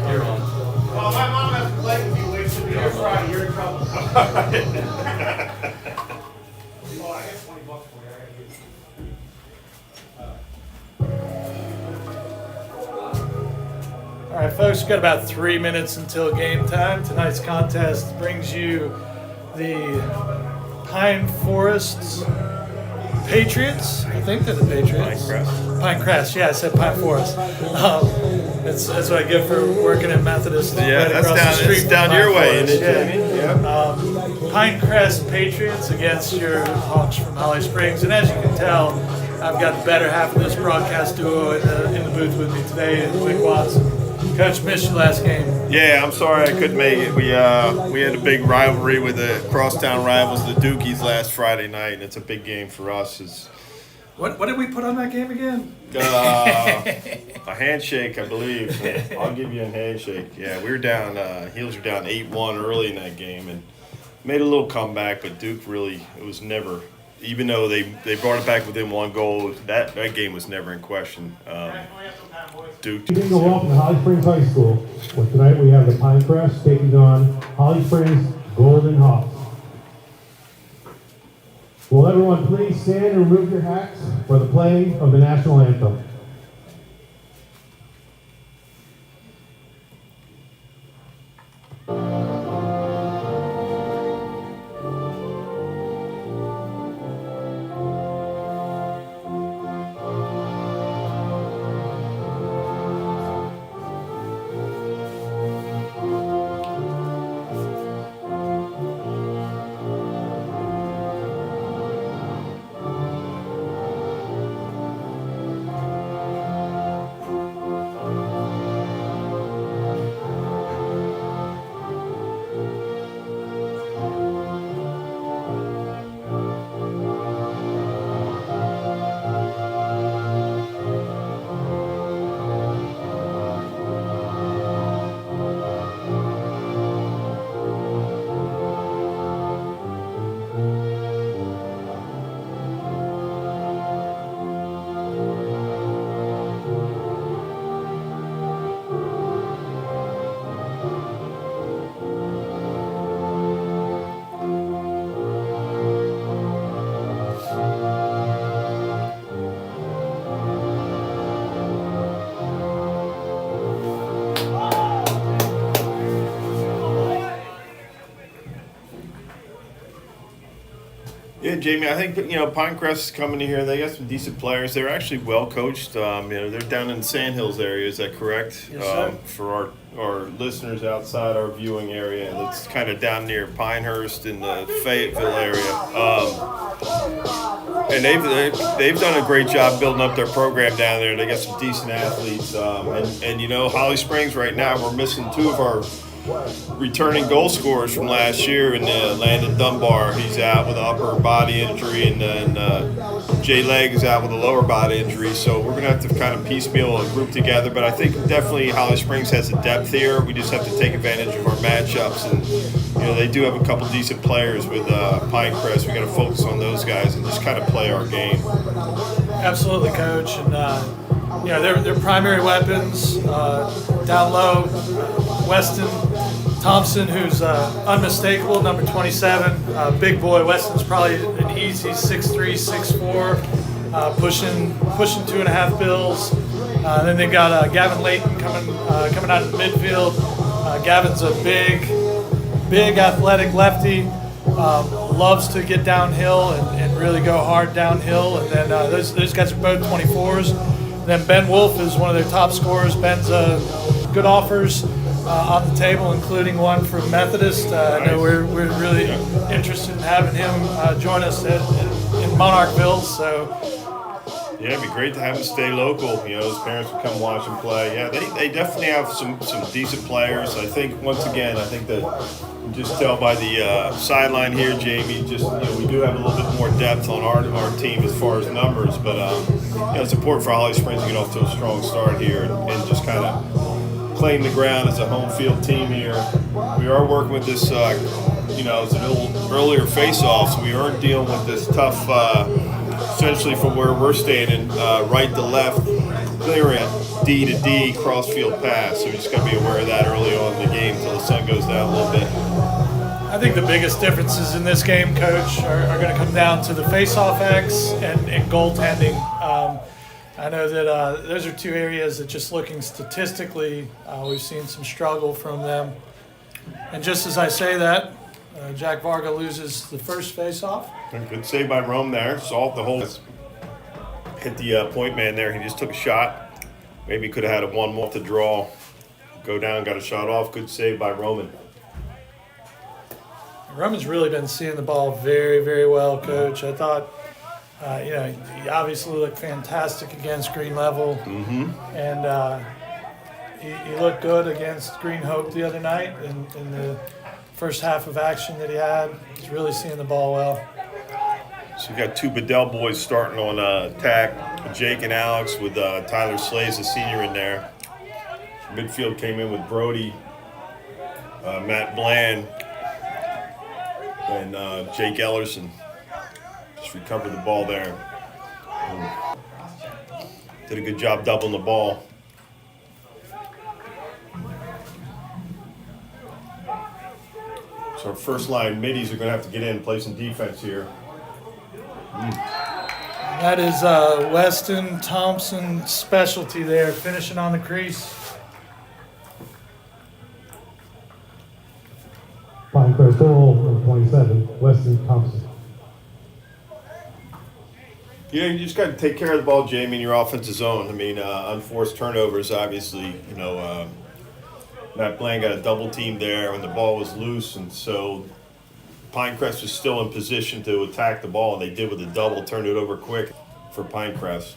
You're on. Well, my mom has to play with you. Wait till the other Friday. You're in trouble. Oh, I get $20 for you. I gotta get All right, folks, we've got about 3 minutes until game time. Tonight's contest brings you the Pine Forests Patriots. I think they're the Patriots. Pinecrest. Yeah, I said Pine Forest. That's what I get for working at Methodist. Yeah, right that's across the street it's from down Pine your way, Forest. isn't it, Jamie? Yeah. Pinecrest Patriots against your Hawks from Holly Springs. And as you can tell, I've got the better half of this broadcast duo in the booth with me today, Wick Watson. Coach, missed your last game. Yeah, I'm sorry I couldn't make it. We had a big rivalry with the crosstown rivals, the Dukies, last Friday night, and it's a big game for us. What did we put on that game again? A handshake, I believe. I'll give you a handshake. Yeah, we were down. Heels were down 8-1 early in that game, and made a little comeback. But Duke really, it was never. Even though they brought it back within one goal, that game was never in question. Duke. Welcome to Holly Springs High School. Well, tonight we have the Pinecrest taking on Holly Springs Golden Hawks. Will everyone please stand and remove your hats for the playing of the national anthem? Yeah, Jamie, I think Pinecrest is coming in here. They got some decent players. They're actually well coached. They're down in the Sandhills area. Is that correct? Yes, sir. For our listeners outside our viewing area, that's kind of down near Pinehurst in the Fayetteville area. And they've done a great job building up their program down there. They got some decent athletes. And Holly Springs right now, we're missing two of our returning goal scorers from last year, and Landon Dunbar, he's out with an upper body injury, and then Jay Legg is out with a lower body injury. So we're going to have to kind of piecemeal a group together. But I think definitely Holly Springs has a depth here. We just have to take advantage of our matchups, and they do have a couple decent players with Pinecrest. We got to focus on those guys and just kind of play our game. Absolutely, Coach. And their primary weapons down low. Weston Thompson, who's unmistakable, number 27, big boy. Weston's probably an easy 6'3", 6'4", pushing 2.5 bills. Then they got Gavin Layton coming out of the midfield. Gavin's a big athletic lefty. Loves to get downhill and really go hard downhill. And then those guys are both 24s. Then Ben Wolf is one of their top scorers. Ben's good offers on the table, including one from Methodist. I know we're really interested in having him join us in Monarchville. So yeah, it'd be great to have him stay local. His parents would come watch him play. Yeah, they definitely have some decent players. I think that you just tell by the sideline here, Jamie. Just we do have a little bit more depth on our team as far as numbers, but it's important for Holly Springs to get off to a strong start here and just kind of claim the ground as a home field team here. We are working with this, it's a little earlier face-off, so we are dealing with this tough essentially from where we're standing, right to left, clear at D to D crossfield pass. So we just got to be aware of that early on in the game until the sun goes down a little bit. I think the biggest differences in this game, Coach, are going to come down to the face-off X and goaltending. I know that those are two areas that, just looking statistically, we've seen some struggle from them. And just as I say that, Jack Varga loses the first face-off. Good save by Rome there. Solved the hole. Hit the point man there. He just took a shot. Maybe could have had a one more to draw. Go down, got a shot off. Good save by Roman. Roman's really been seeing the ball very, very well, Coach. I thought, he obviously looked fantastic against Green Level. Mm-hmm. And he looked good against Green Hope the other night in the first half of action that he had. He's really seeing the ball well. So we got two Bedell boys starting on attack, Jake and Alex, with Tyler Slays, the senior, in there. Midfield came in with Brody, Matt Bland, and Jake Ellerson. Just recovered the ball there. Did a good job doubling the ball. So our first line middies are going to have to get in and play some defense here. That is Weston Thompson's specialty there, finishing on the crease. Pinecrest goal, number 27, Weston Thompson. Yeah, you just got to take care of the ball, Jamie, in your offensive zone. I mean, unforced turnovers, obviously. Matt Bland got a double team there when the ball was loose, and so Pinecrest was still in position to attack the ball, and they did with a double, turned it over quick for Pinecrest.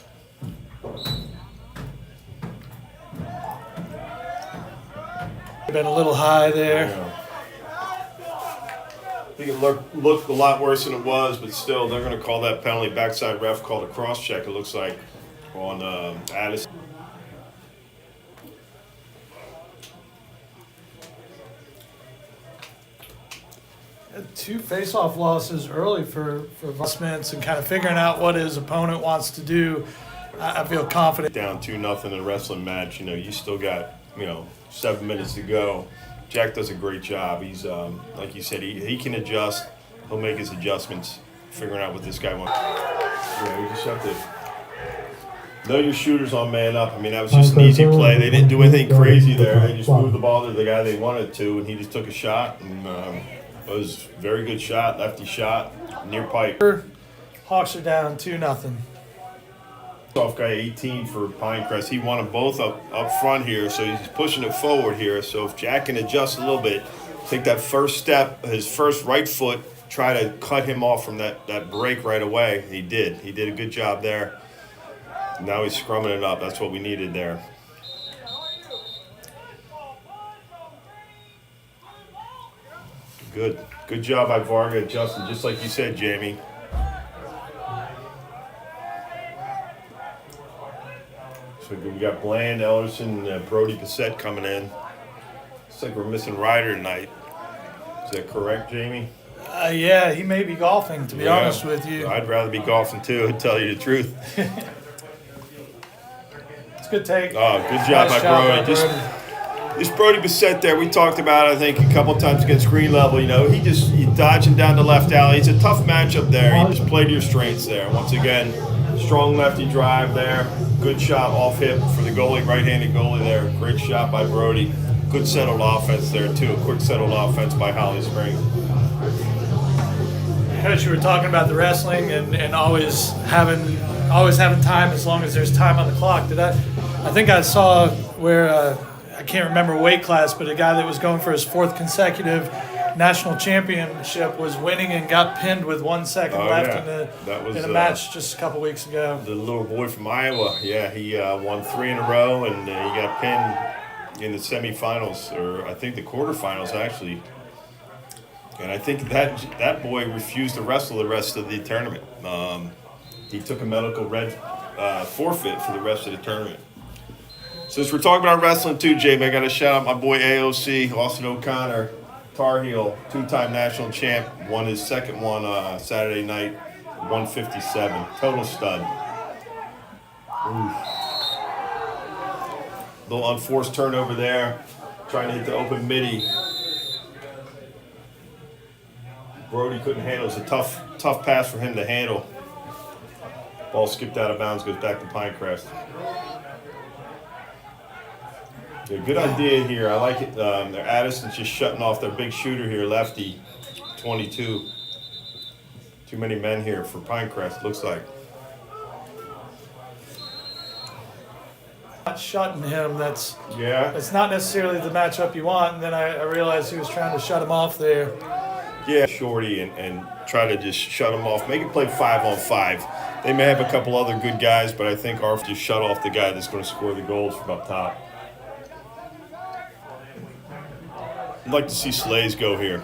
Been a little high there. Yeah. I think it looked a lot worse than it was, but still, they're going to call that penalty. Backside ref called a cross check, it looks like, on Addison. Two face-off losses early for adjustments and kind of figuring out what his opponent wants to do. I feel confident. Down 2-0 in a wrestling match, you still got, 7 minutes to go. Jack does a great job. He's, like you said, he can adjust. He'll make his adjustments, figuring out what this guy wants. You just have to know your shooters on man up. I mean, that was just an easy play. They didn't do anything crazy there. They just moved the ball to the guy they wanted to, and he just took a shot. And it was a very good shot, lefty shot, near pipe. Hawks are down 2-0. Off guy 18 for Pinecrest. He wanted both up front here, so he's pushing it forward here. So if Jack can adjust a little bit, take that first step, his first right foot, try to cut him off from that break right away. He did. He did a good job there. Now he's scrumming it up. That's what we needed there. Good job by Varga adjusting, just like you said, Jamie. So we got Bland, Ellerson, Brody Bissett coming in. Looks like we're missing Ryder tonight. Is that correct, Jamie? Yeah, he may be golfing, to be honest with you. I'd rather be golfing too, to tell you the truth. It's a good take. Oh, good job by Brody. Just Brody Bissett there, we talked about, I think, a couple times against Green Level. He's dodging down the left alley. It's a tough matchup there. He just played to your strengths there. Once again, strong lefty drive there. Good shot off hip for the goalie, right-handed goalie there. Great shot by Brody. Good settled offense there, too. A quick settled offense by Holly Springs. Coach, you were talking about the wrestling and always having time as long as there's time on the clock. I think I saw where I can't remember weight class, but a guy that was going for his fourth consecutive national championship was winning and got pinned with 1 second left in a match just a couple weeks ago. The little boy from Iowa, he won 3 in a row, and he got pinned in the semifinals, or I think the quarterfinals actually. And I think that boy refused to wrestle the rest of the tournament. He took a medical forfeit for the rest of the tournament. Since we're talking about wrestling too, Jamie, I got to shout out my boy AOC, Austin O'Connor, Tar Heel, 2-time national champ, won his second one Saturday night 157. Total stud. Oof. Little unforced turnover there. Trying to hit the open midi. Brody couldn't handle it. It was a tough pass for him to handle. Ball skipped out of bounds, goes back to Pinecrest. Yeah, good idea here. I like it. Their Addison's just shutting off their big shooter here, lefty, 22. Too many men here for Pinecrest, looks like. Not shutting him. That's Yeah. not necessarily the matchup you want. And then I realized he was trying to shut him off there. Yeah, shorty and try to just shut them off. Make it play 5-on-5. They may have a couple other good guys, but I think Arf just shut off the guy that's going to score the goals from up top. I'd like to see Slays go here.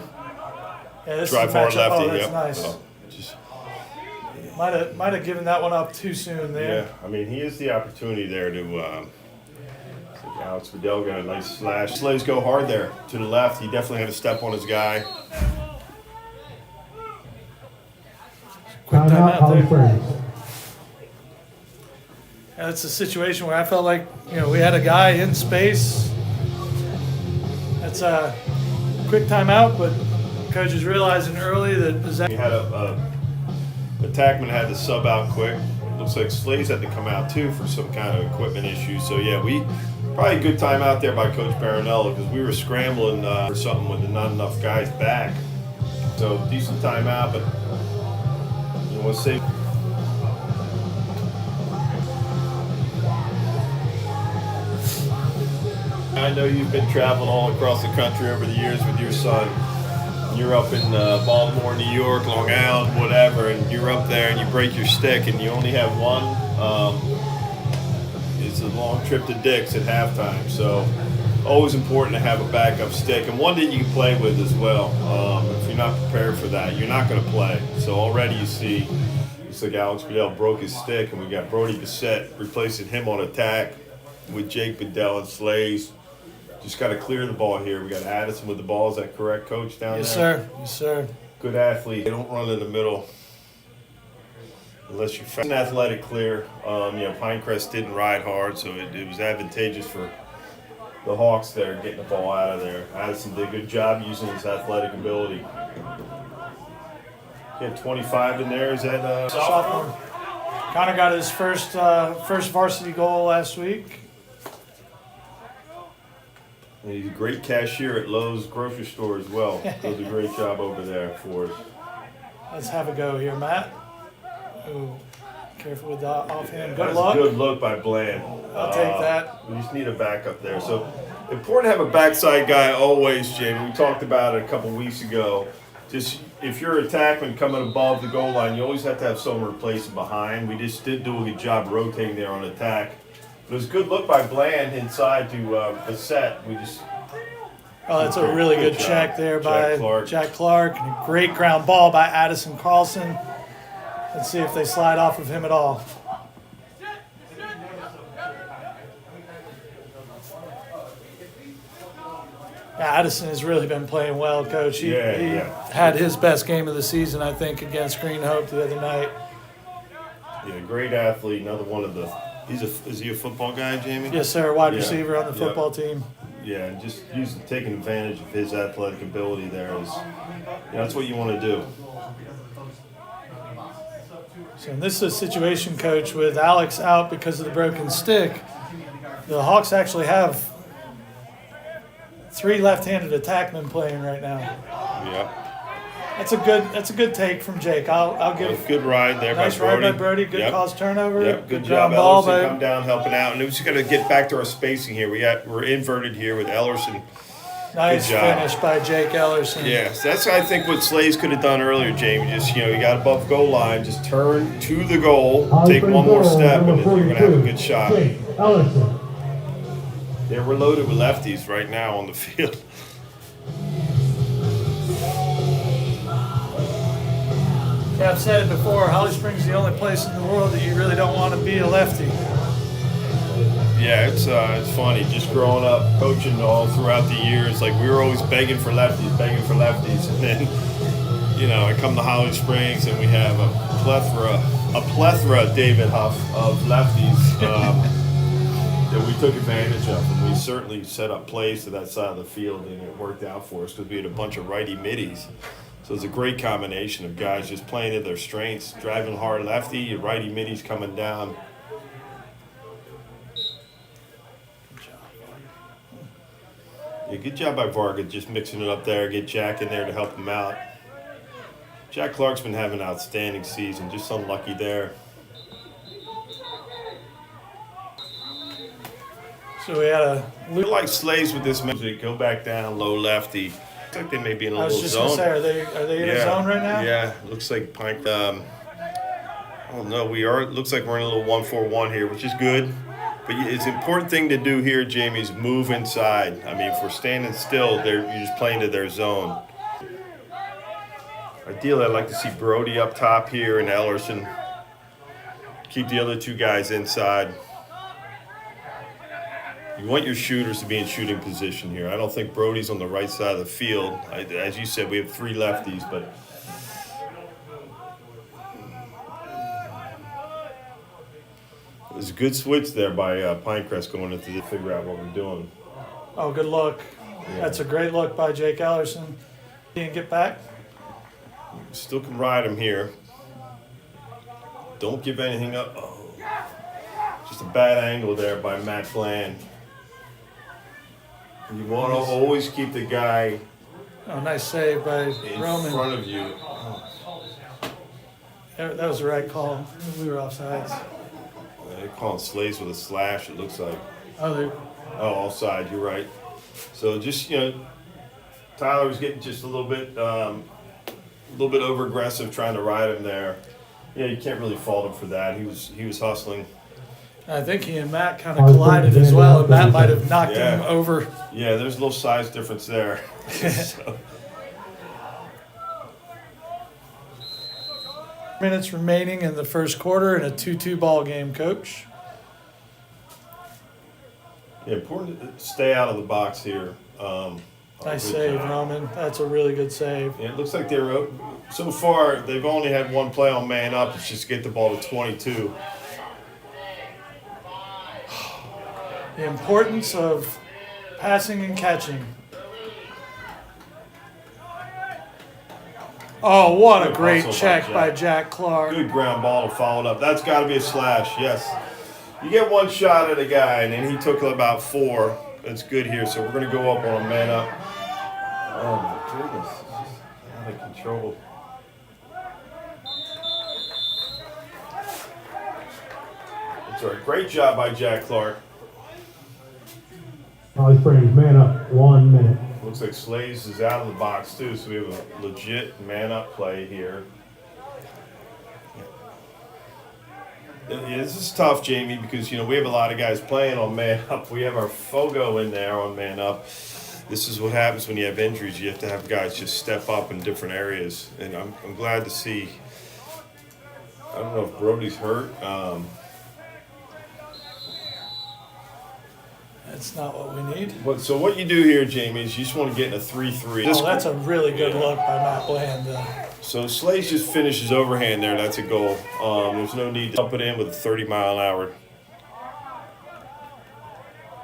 Yeah, this Drive is a hard matchup. lefty. Oh, that's Yep. nice. Oh, just, Might have given that one up too soon there. yeah, I mean, he has the opportunity there to. Alex Vidal got a nice slash. Slays go hard there to the left. He definitely had to step on his guy. Quick Timeout, timeout Holly there. Springs. And it's a situation where I felt like, we had a guy in space. That's a quick timeout, but coach is realizing early that He had a attackman had to sub out quick. Looks like Slays had to come out too for some kind of equipment issue. So yeah, we probably a good time out there by Coach Barinello because we were scrambling for something with not enough guys back. So decent timeout, but we'll see. I know you've been traveling all across the country over the years with your son. You're up in Baltimore, New York, Long Island, whatever, and you're up there and you break your stick and you only have one. It's a long trip to Dick's at halftime, so always important to have a backup stick and one that you can play with as well. If you're not prepared for that, you're not going to play. So already you see, looks like Alex Bedell broke his stick, and we got Brody Bissett replacing him on attack with Jake Bedell and Slays. Just got to clear the ball here. We got Addison with the ball. Is that correct, Coach, down yes, there? sir. Yes, sir. Good athlete. They don't run in the middle unless you're fast. An athletic clear. Pinecrest didn't ride hard, so it was advantageous for the Hawks there getting the ball out of there. Addison did a good job using his athletic ability. He had 25 in there. Is that Sophomore. Connor got his first varsity goal last week. And he's a great cashier at Lowe's grocery store as well. Does a great job over there for us. Let's have a go here, Matt. Ooh, careful with the offhand. Good That's luck. a good look by Bland. I'll take that. We just need a backup there. So important to have a backside guy always, Jamie. We talked about it a couple weeks ago. Just if you're an attackman coming above the goal line, you always have to have someone replacing behind. We just did do a good job rotating there on attack. It was a good look by Bland inside to Bissett. We just Oh, that's a really good job. check there Jack by Clark. Jack Clark. And a great ground ball by Addison Carlson. Let's see if they slide off of him at all. Yeah, Addison has really been playing well, Coach. He had his best game of the season, I think, against Green Hope the other night. Yeah, great athlete. Another one of the. Is he a football guy, Jamie? Yes, sir. Wide Yeah. receiver on the football team. Yeah, and just taking advantage of his athletic ability there is, that's what you want to do. So this is a situation, Coach, with Alex out because of the broken stick. The Hawks actually have 3 left-handed attackmen playing right now. Yeah. That's a good take from Jake. I'll give Good ride there nice by Brody. ride by Brody. Good Yep. cause turnover. Yep, good ground job, ball Ellerson. by. Come down helping out. And we're just going to get back to our spacing here. We're inverted here with Ellerson. Nice good job. finish by Jake Ellerson. Yes, that's I think what Slays could have done earlier, Jamie. Just, you got above goal line, just turn to the goal, Holly take Springs one more goal, step, and number then you're going to have a 42, good shot. Jake Ellison. Yeah, we're loaded with lefties right now on the field. Yeah, I've said it before. Holly Springs is the only place in the world that you really don't want to be a lefty. Yeah, it's funny. Just growing up, coaching all throughout the years, like we were always begging for lefties, and then, you know, I come to Holly Springs and we have a plethora, David Huff, of lefties that we took advantage of, and we certainly set up plays to that side of the field, and it worked out for us because we had a bunch of righty middies. So it's a great combination of guys just playing to their strengths, driving hard lefty, your righty middies coming down. Yeah, good job by Varga just mixing it up there, get Jack in there to help him out. Jack Clark's been having an outstanding season, just unlucky there. So we had a. We like Slaves with this music. Go back down, low lefty. Looks like they may be in a I little was just zone. gonna say, are they in a zone right now? Yeah, looks like Pine. I don't know. We are. Looks like we're in a little 1-4-1 here, which is good. But it's an important thing to do here, Jamie, is move inside. I mean, if we're standing still, you're just playing to their zone. Ideally, I'd like to see Brody up top here and Ellerson. Keep the other two guys inside. You want your shooters to be in shooting position here. I don't think Brody's on the right side of the field. As you said, we have 3 lefties, but it was a good switch there by Pinecrest going into to figure out what we're doing. Oh, good look. Yeah. That's a great look by Jake Ellerson. He didn't get back. Still can ride him here. Don't give anything up. Oh, just a bad angle there by Matt Bland. You want to always keep the guy Oh, nice save by in Roman. front of you. That was the right call. We were offsides. They're calling Slaves with a slash, it looks like. Oh, Oh, offside, you're right. So just, you know, Tyler was getting just a little bit over aggressive trying to ride him there. Yeah, you can't really fault him for that. He was hustling. I think he and Matt kind of collided as well, and Matt might have knocked him Yeah. over. Yeah, there's a little size difference there. So, Minutes remaining in the first quarter in a 2-2 ball game, Coach. yeah, important to stay out of the box here. Nice Good save, job. Roman. That's a really good save. Yeah, it looks like they're so far they've only had one play on man up. It's just get the ball to 22. The importance of passing and catching. Oh, what a Good great hustle by check Jack. by Jack Clark. Good ground ball to follow it up. That's got to be a slash. Yes, you get one shot at a guy, and then he took about 4. That's good here. So we're going to go up on a man up. Oh my goodness, it's just out of control. That's all right. Great job by Jack Clark. Holly Springs, man up, 1 minute. Looks like Slaves is out of the box too, so we have a legit man-up play here. Yeah, this is tough, Jamie, because you know we have a lot of guys playing on man-up. We have our Fogo in there on man-up. This is what happens when you have injuries. You have to have guys just step up in different areas, and I'm glad to see. I don't know if Brody's hurt. That's not what we need. So what you do here, Jamie, is you just want to get in a 3-3. Oh, that's a really good look by Matt Bland. So Slays just finishes overhand there. That's a goal. There's no need to dump it in with a 30-mile-an-hour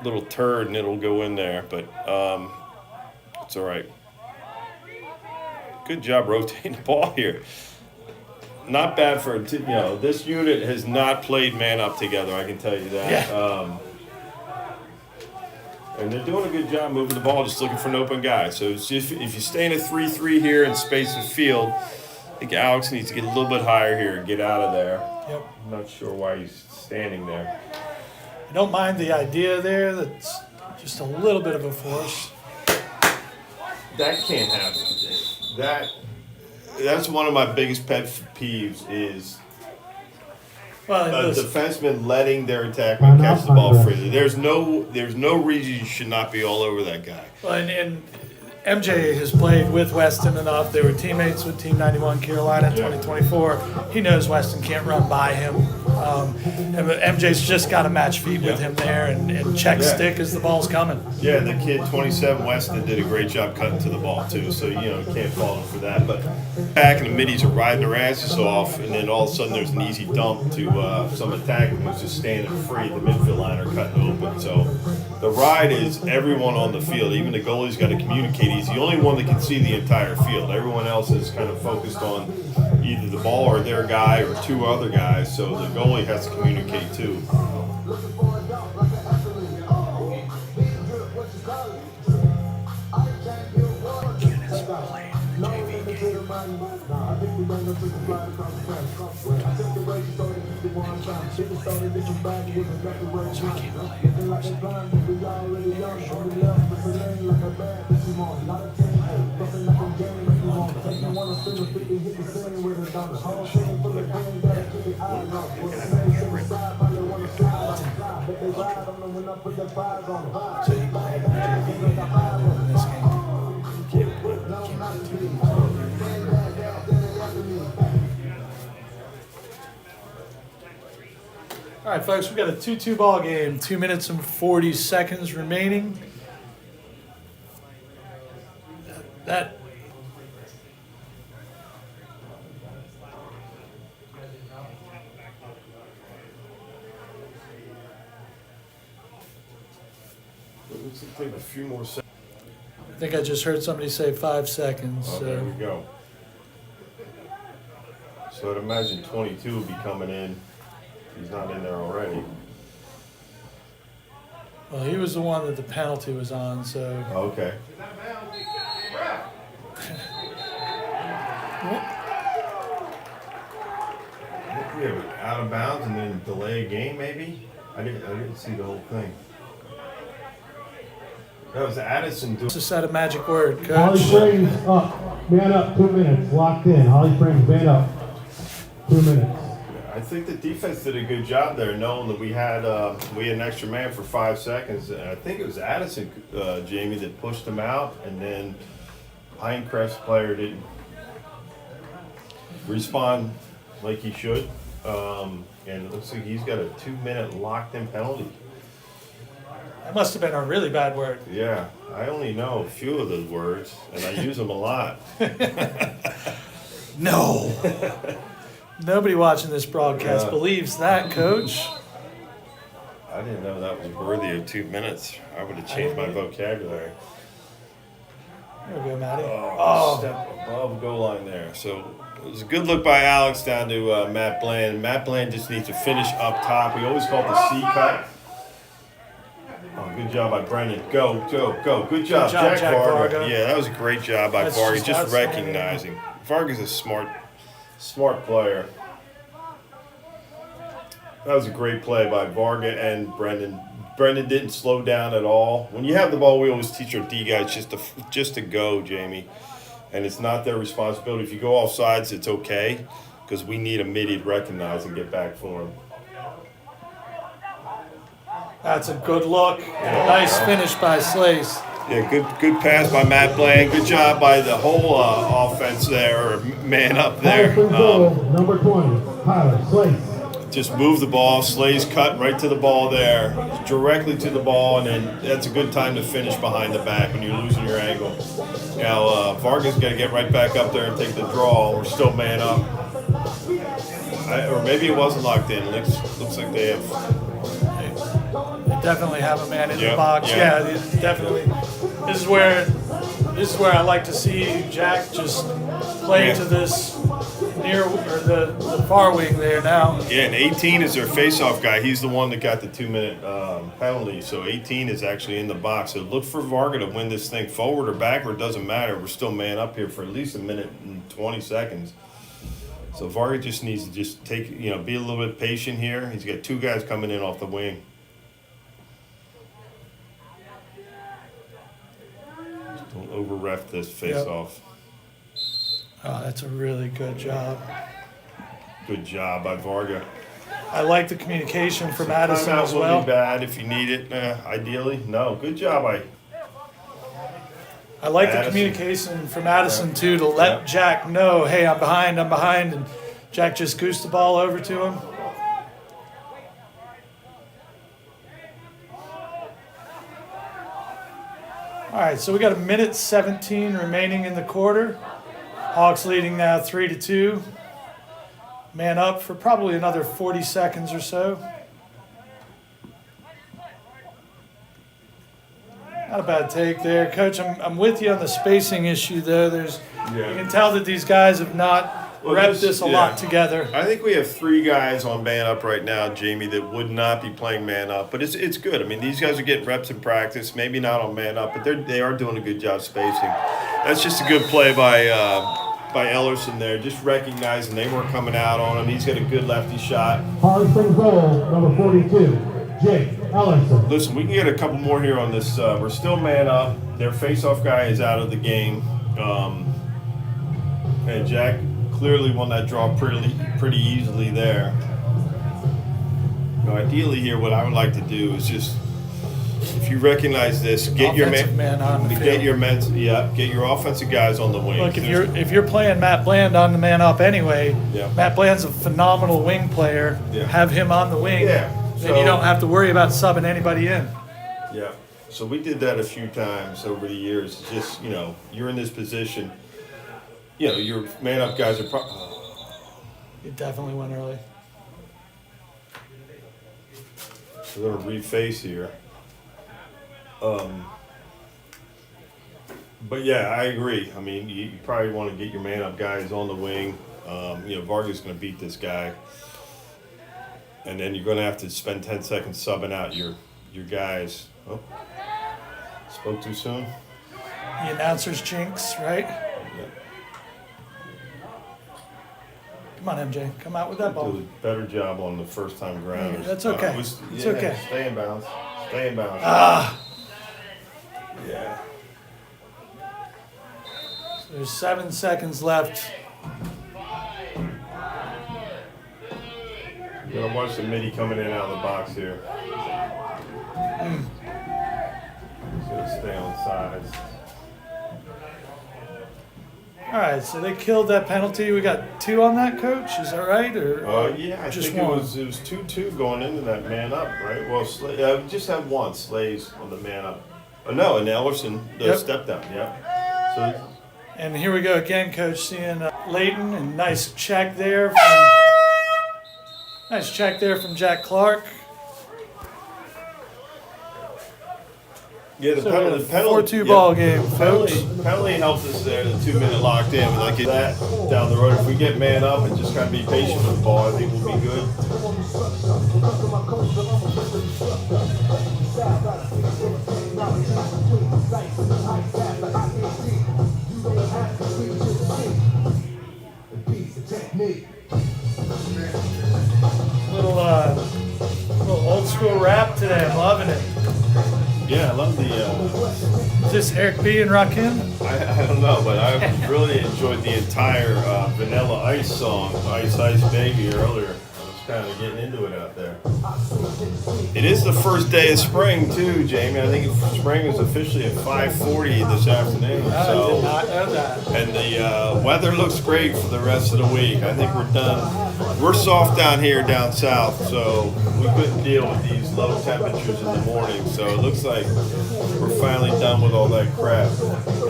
little turd, and it'll go in there. But it's all right. Good job rotating the ball here. Not bad for this unit has not played man up together. I can tell you that. Yeah. And they're doing a good job moving the ball, just looking for an open guy. So it's just, if you stay in a 3-3 here and space the field, I think Alex needs to get a little bit higher here and get out of there. Yep. I'm not sure why he's standing there. I don't mind the idea there. That's just a little bit of a force. That can't happen. That's one of my biggest pet peeves is Well, a listen, defenseman letting their attackman catch the ball freely. There's no reason you should not be all over that guy. and MJ has played with Weston enough. They were teammates with Team 91 Carolina in 2024. He knows Weston can't run by him. And MJ's just got to match feet with him there and check stick as the ball's coming. Yeah, the kid, 27 Weston, did a great job cutting to the ball, too. So, you can't fault him for that. But back in the middies are riding their asses off, and then all of a sudden there's an easy dump to some attacking who's just standing free. The midfield liner cutting open. So the ride is everyone on the field. Even the goalie's got to communicate. He's the only one that can see the entire field. Everyone else is kind of focused on either the ball or their guy or two other guys. So the goalie has to communicate, too. All right, folks, we've got a 2-2 ball game. 2 minutes and 40 seconds remaining. That It looks like take a few more seconds. I think I just heard somebody say 5 seconds. Oh, there we go. So I'd imagine 22 will be coming in. He's not in there already. Well, he was the one that the penalty was on, so. Okay. Yeah, out of bounds and then delay a game, maybe. I didn't see the whole thing. That was Addison doing. Just said a magic word, Holly Coach. Springs up. Man up, 2 minutes. Locked in. Holly Springs, man up. 2 minutes. I think the defense did a good job there, knowing that we had an extra man for 5 seconds. And I think it was Addison, Jamie, that pushed him out, and then Pinecrest player didn't respond like he should. And it looks like he's got a 2-minute locked-in penalty. That must have been a really bad word. Yeah, I only know a few of those words, and I use them a lot. No. Nobody watching this broadcast Yeah. believes that, Coach. I didn't know that was worthy of 2 minutes. I would have changed my vocabulary. There we go, Matty. Step above goal line there. So it was a good look by Alex down to Matt Bland. Matt Bland just needs to finish up top. We always call it the C cut. Oh, good job by Brendan. Go, go, go. Good job, Jack Varga. Yeah, that was a great job by That's Varga. just Just outstanding. recognizing. Varga's a smart player. That was a great play by Varga and Brendan. Brendan didn't slow down at all. When you have the ball, we always teach our D guys just to go, Jamie. And it's not their responsibility. If you go off sides, it's okay, because we need a midi to recognize and get back for him. That's a good look. Nice finish by Slace. Yeah, good pass by Matt Bland. Good job by the whole offense there, or man up Holly there. Springs goal, number 20. Tyler Slace. Just move the ball. Slay's cut right to the ball there, directly to the ball, and then that's a good time to finish behind the back when you're losing your angle. Now, Varga's got to get right back up there and take the draw. We're still man up. Or maybe it wasn't locked in. Looks like they have. They definitely have a man in the Yep, box. yeah. Yeah, definitely. This is where I like to see Jack just play to this near or the far wing there now. Yeah, and 18 is their face-off guy. He's the one that got the 2-minute penalty. So 18 is actually in the box. So look for Varga to win this thing forward or backward. Doesn't matter. We're still man up here for at least a minute and 20 seconds. So Varga just needs to just take, be a little bit patient here. He's got 2 guys coming in off the wing. Just don't over-ref this face-off. Oh, that's a really good job. Good job by Varga. I like the communication from Addison Timeout as will well. be bad if you need it, ideally. No, good job by I like the Addison. communication from Addison too, to let Yeah. Jack know, hey, I'm behind, and Jack just goosed the ball over to him. All right, so we got 1:17 remaining in the quarter. Hawks leading now 3-2. Man up for probably another 40 seconds or so. Not a bad take there, Coach. I'm with you on the spacing issue, though. You can tell that these guys have not repped this a lot together. I think we have 3 guys on man up right now, Jamie, that would not be playing man up, but it's good. I mean, these guys are getting reps in practice, maybe not on man up, but they are doing a good job spacing. That's just a good play by Ellerson there, just recognizing they weren't coming out on him. He's got a good lefty shot. Holly Springs goal, number 42, Jake Ellerson. Listen, we can get a couple more here on this. We're still man up. Their face-off guy is out of the game. And Jack clearly won that draw pretty easily there. Ideally here, what I would like to do is just, if you recognize this, get your Man on the field. get your offensive guys on the wing. Look, if you're playing Matt Bland on the man up anyway, Yeah. Matt Bland's a phenomenal wing player. Yeah. Have him on the wing. Yeah, Then you don't have to worry about subbing anybody in. Yeah. So we did that a few times over the years. It's just, you're in this position. Your man up guys are It definitely went early. We're going to reface here. But yeah, I agree. I mean, you probably want to get your man up guys on the wing. Vargas is going to beat this guy. And then you're going to have to spend 10 seconds subbing out your guys. Oh, spoke too soon. The announcer's jinx, right? Yeah. Come on, MJ. Come out with that ball. Do a better job on the first time grounders. That's okay. It's okay. Stay in bounds. Stay in bounds. Yeah. There's 7 seconds left. You're gonna watch the midi coming in and out of the box here. He's gonna stay on sides. All right, so they killed that penalty. We got 2 on that, Coach. Is that right? Or Yeah, I just think one? it was 2-2 going into that man up, right? Well, we just had one Slays on the man up. Oh no, and Ellerson Yep. step down. Yeah. So And here we go again, Coach, seeing Layton, and nice check there from Jack Clark. yeah, the So penalty, a 4-2 ball game, folks. Penalty helps us there. The 2 minute locked in. Like that down the road. If we get man up and just kind of be patient with the ball, I think we'll be good. Little old school rap today. I'm loving it. Yeah, I love the. Is this Eric B. and Rakim? I don't know, but I really enjoyed the entire Vanilla Ice song, Ice Ice Baby, earlier. I was kind of getting into it out there. It is the first day of spring, too, Jamie. I think spring is officially at 5:40 this afternoon. I did So, not know that. and the weather looks great for the rest of the week. I think we're done. We're soft down here down south, so we couldn't deal with these low temperatures in the morning. So it looks like we're finally done with all that crap.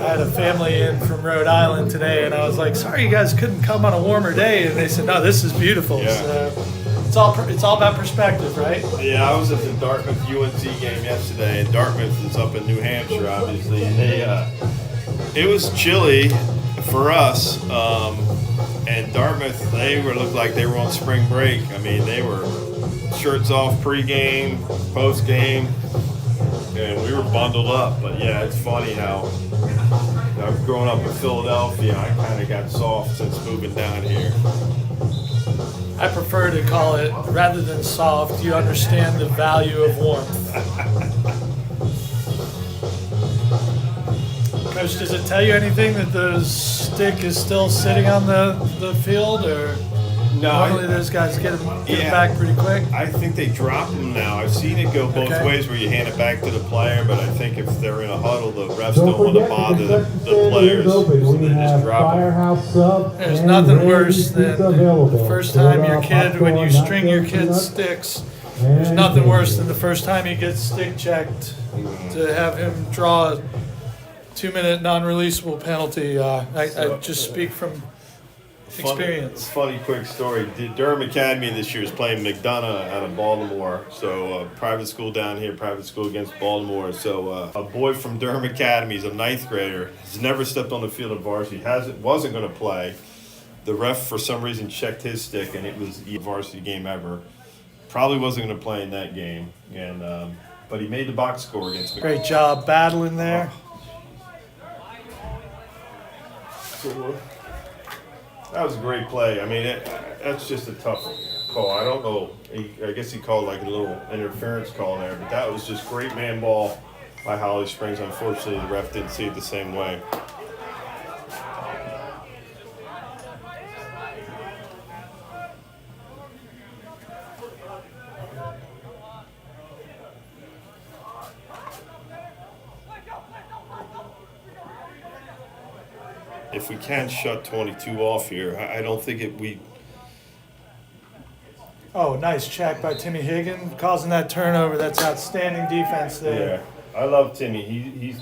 I had a family in from Rhode Island today, and I was like, sorry you guys couldn't come on a warmer day. And they said, no, this is beautiful. Yeah. So it's all about perspective, right? Yeah, I was at the Dartmouth UNC game yesterday, and Dartmouth is up in New Hampshire, obviously. And it was chilly for us, and Dartmouth, looked like they were on spring break. I mean, they were shirts off pre-game, post-game, and we were bundled up. But yeah, it's funny how I've grown up in Philadelphia. I kind of got soft since moving down here. I prefer to call it, rather than soft, you understand the value of warmth. Coach, does it tell you anything that the stick is still sitting on the field, or? Normally those guys get them Yeah. back pretty quick. I think they drop them now. I've seen it go both Okay. ways where you hand it back to the player, but I think if they're in a huddle, the refs Don't don't want to forget, bother the the concession stand players, is open. so We they have just drop them. Firehouse Sub There's and nothing Randy's worse than Pizza available. the first time your Soda, kid, when you popcorn, string your nachos, kid's peanuts, sticks, there's and nothing worse candy. than the first time he gets stick checked to have him draw a 2-minute non-releasable penalty. I just speak from experience. Funny quick story. Durham Academy this year is playing McDonough out of Baltimore. So private school down here, private school against Baltimore. So a boy from Durham Academy is a 9th grader. He's never stepped on the field of varsity. Wasn't going to play. The ref for some reason checked his stick, and it was the varsity game ever. Probably wasn't going to play in that game, and but he made the box score against McDonough. Great job battling there. That was a great play. I mean, that's just a tough call. I don't know. I guess he called like a little interference call there, but that was just great man ball by Holly Springs. Unfortunately, the ref didn't see it the same way. If we can shut 22 off here, I don't think we. Oh, nice check by Timmy Higgin, causing that turnover. That's outstanding defense there. Yeah, I love Timmy. He's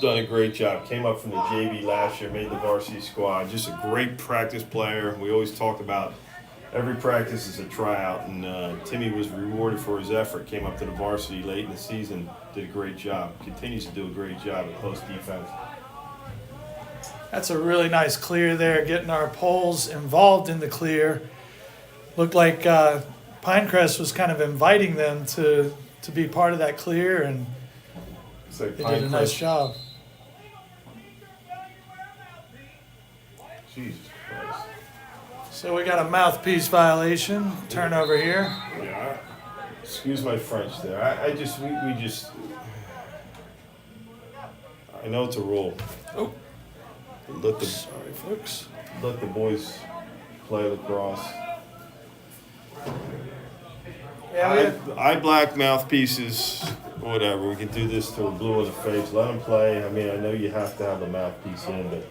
done a great job. Came up from the JV last year, made the varsity squad. Just a great practice player. We always talk about every practice is a tryout, and Timmy was rewarded for his effort. Came up to the varsity late in the season, did a great job. Continues to do a great job at close defense. That's a really nice clear there, getting our poles involved in the clear. Looked like Pinecrest was kind of inviting them to be part of that clear, and It's like they did a nice job. Jesus Christ. So we got a mouthpiece violation, turnover here. Yeah. Excuse my French there. I just we just. I know it's a rule. Oh, Let the sorry, folks. boys play lacrosse. Yeah, we had, Eye black mouthpieces, whatever. We can do this till we're blue in the face. Let them play. I mean, I know you have to have the mouthpiece in, but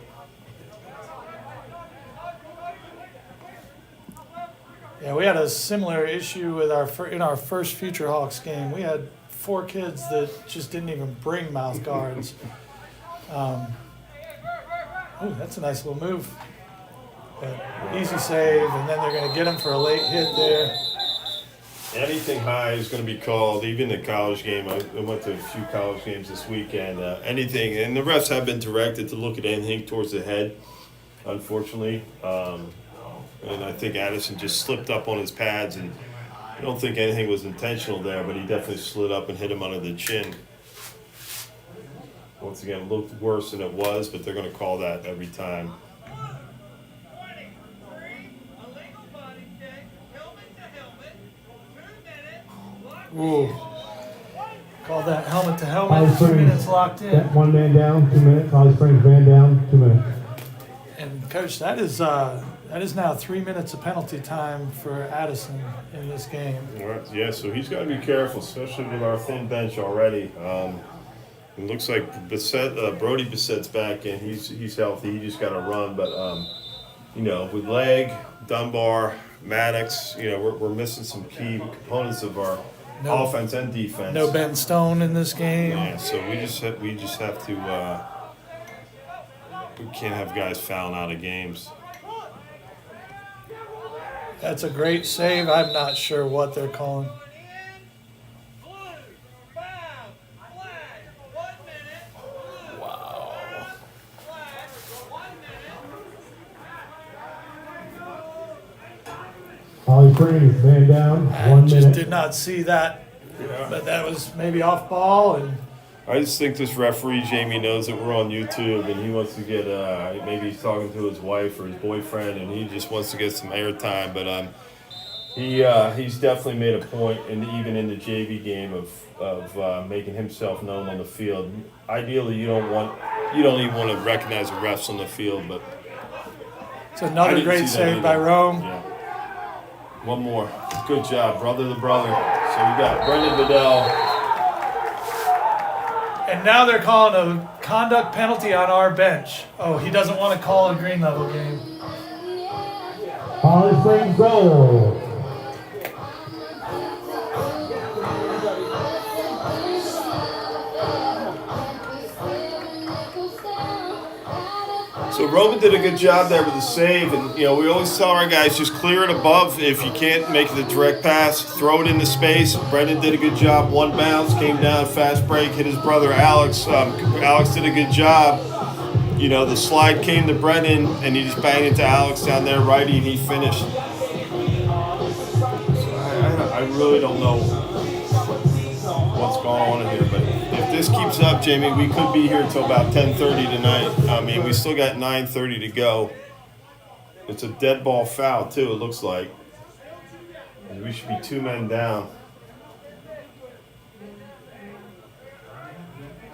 yeah, we had a similar issue with in our first Future Hawks game. We had 4 kids that just didn't even bring mouth guards. Oh, that's a nice little move. But easy save, and then they're going to get him for a late hit there. anything high is going to be called. Even the college game, I went to a few college games this weekend. Anything, and the refs have been directed to look at anything towards the head, unfortunately. And I think Addison just slipped up on his pads, and I don't think anything was intentional there, but he definitely slid up and hit him under the chin. Once again, it looked worse than it was, but they're going to call that every time. Ooh. Call that helmet to Holly helmet. 2 Springs, minutes locked in. that 1 man down, 2 minutes. Holly Springs man down, 2 minutes. And coach, that is now 3 minutes of penalty time for Addison in this game. All right, yeah, so he's got to be careful, especially with our thin bench already. It looks like Brody Bissett's back in. He's healthy. He just got to run, but with leg, Dunbar, Maddox, we're missing some key components of our offense and defense. No Ben Stone in this game. Yeah, so we just have to. We can't have guys fouling out of games. That's a great save. I'm not sure what they're calling. Wow. Holly Springs man down, I 1 just minute. did not see that, Yeah. but that was maybe off ball. And I just think this referee, Jamie, knows that we're on YouTube and he wants to get, maybe he's talking to his wife or his boyfriend and he just wants to get some airtime. But he's definitely made a point, and even in the JV game, of making himself known on the field. Ideally, you don't even want to recognize the refs on the field, but it's I another didn't great see that save either. by Rome. Yeah. One more. Good job, brother to brother. So we got Brendan Bedell. And now they're calling a conduct penalty on our bench. Oh, he doesn't want to call a green level game. Holly Springs goal. So Roman did a good job there with the save, and we always tell our guys just clear it above. If you can't make the direct pass, throw it into space. Brendan did a good job. One bounce, came down, fast break, hit his brother Alex. Alex did a good job. The slide came to Brendan, and he just banged it to Alex down there, righty, and he finished. So I really don't know what's going on in here, but if this keeps up, Jamie, we could be here till about 10:30 tonight. I mean, we still got 9:30 to go. It's a dead ball foul too, it looks like. And we should be 2 men down.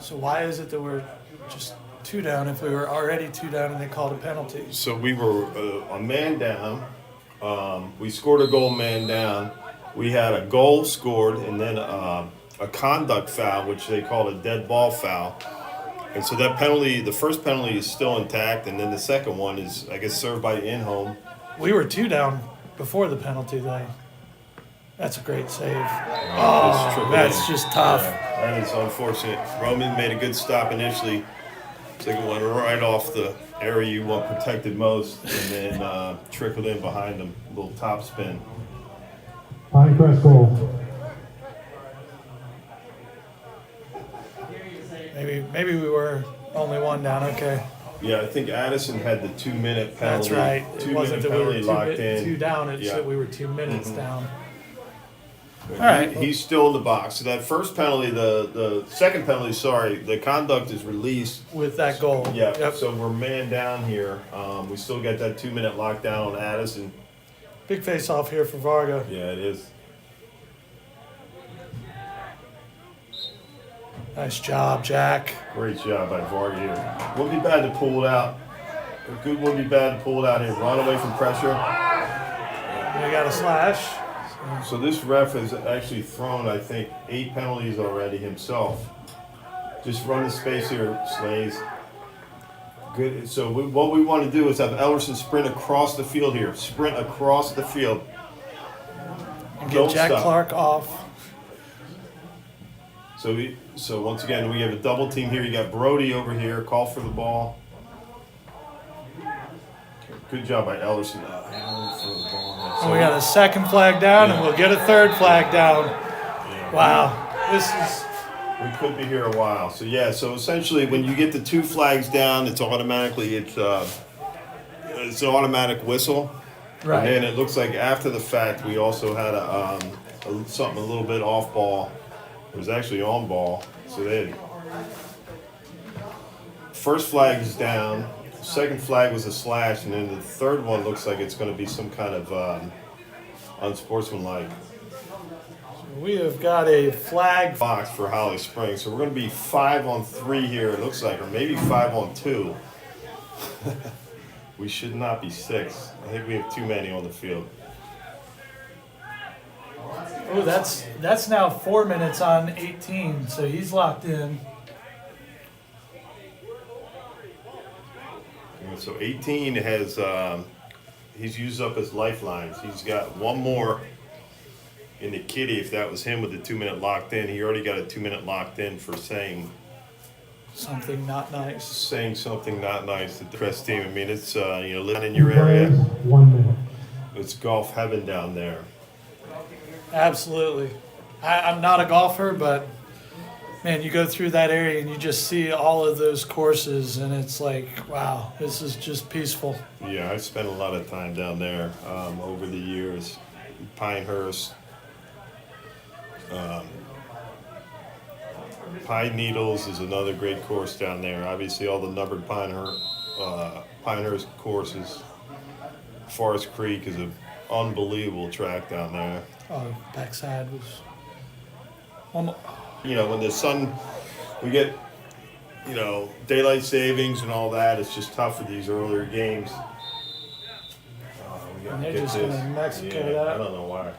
So why is it that we're just 2 down if we were already 2 down and they called a penalty? So we were a man down. We scored a goal man down. We had a goal scored and then a conduct foul, which they called a dead ball foul. And so that penalty, the first penalty is still intact, and then the second one is, I guess, served by the in-home. We were 2 down before the penalty, though. That's a great save. That's just tough. Yeah, that is unfortunate. Roman made a good stop initially. I think it went right off the area you want protected most, and then trickled in behind him. A little top spin. Pinecrest goal. Maybe we were only 1 down. Okay, Yeah, I think Addison had the 2-minute penalty. that's right. It 2-minute wasn't that we penalty were locked in. 2 down. It's Yeah. that we were 2 minutes Mhm. down. All right. He's still in the box. So that first penalty, the second penalty, the conduct is released. With that goal. Yeah, Yep. so we're man down here. We still got that 2-minute lockdown on Addison. Big face off here for Varga. Yeah, it is. Nice job, Jack. Great job by Varga here. Wouldn't be bad to pull it out. Good wouldn't be bad to pull it out here. Run away from pressure. We got a slash. So this ref has actually thrown, I think, 8 penalties already himself. Just run the space here, Slays. Good. So what we want to do is have Ellerson sprint across the field here. Sprint across the field. And Don't get Jack stop. Clark off. So once again, we have a double team here. You got Brody over here. Call for the ball. Good job by Ellerson. And we got a second flag down, and Yeah. we'll get a third flag down. Yeah. Wow. This is We could be here a while. So yeah. So essentially, when you get the 2 flags down, it's an automatic whistle. right. And then it looks like after the fact, we also had something a little bit off ball. It was actually on ball. So first flag is down. Second flag was a slash, and then the third one looks like it's going to be some kind of unsportsmanlike We have got a flag. box for Holly Springs. So we're going to be 5-on-3 here, it looks like, or maybe 5-on-2. We should not be 6. I think we have too many on the field. Oh, that's now 4 minutes on 18, so he's locked in. And so 18 has he's used up his lifelines. He's got one more in the kitty. If that was him with the 2-minute locked in, he already got a 2-minute locked in for saying Something not nice. something not nice to the press team. I mean, it's living in your Players, area. 1 minute. It's golf heaven down there. Absolutely. I'm not a golfer, but man, you go through that area and you just see all of those courses, and it's like, wow, this is just peaceful. Yeah, I've spent a lot of time down there over the years. Pinehurst, Pine Needles is another great course down there. Obviously, all the numbered Pinehurst courses. Forest Creek is an unbelievable track down there. Oh, backside was. When the sun, we get, daylight savings and all that, it's just tough for these earlier games. We And they're Get just this. going to Mexico Yeah, I that. don't know why.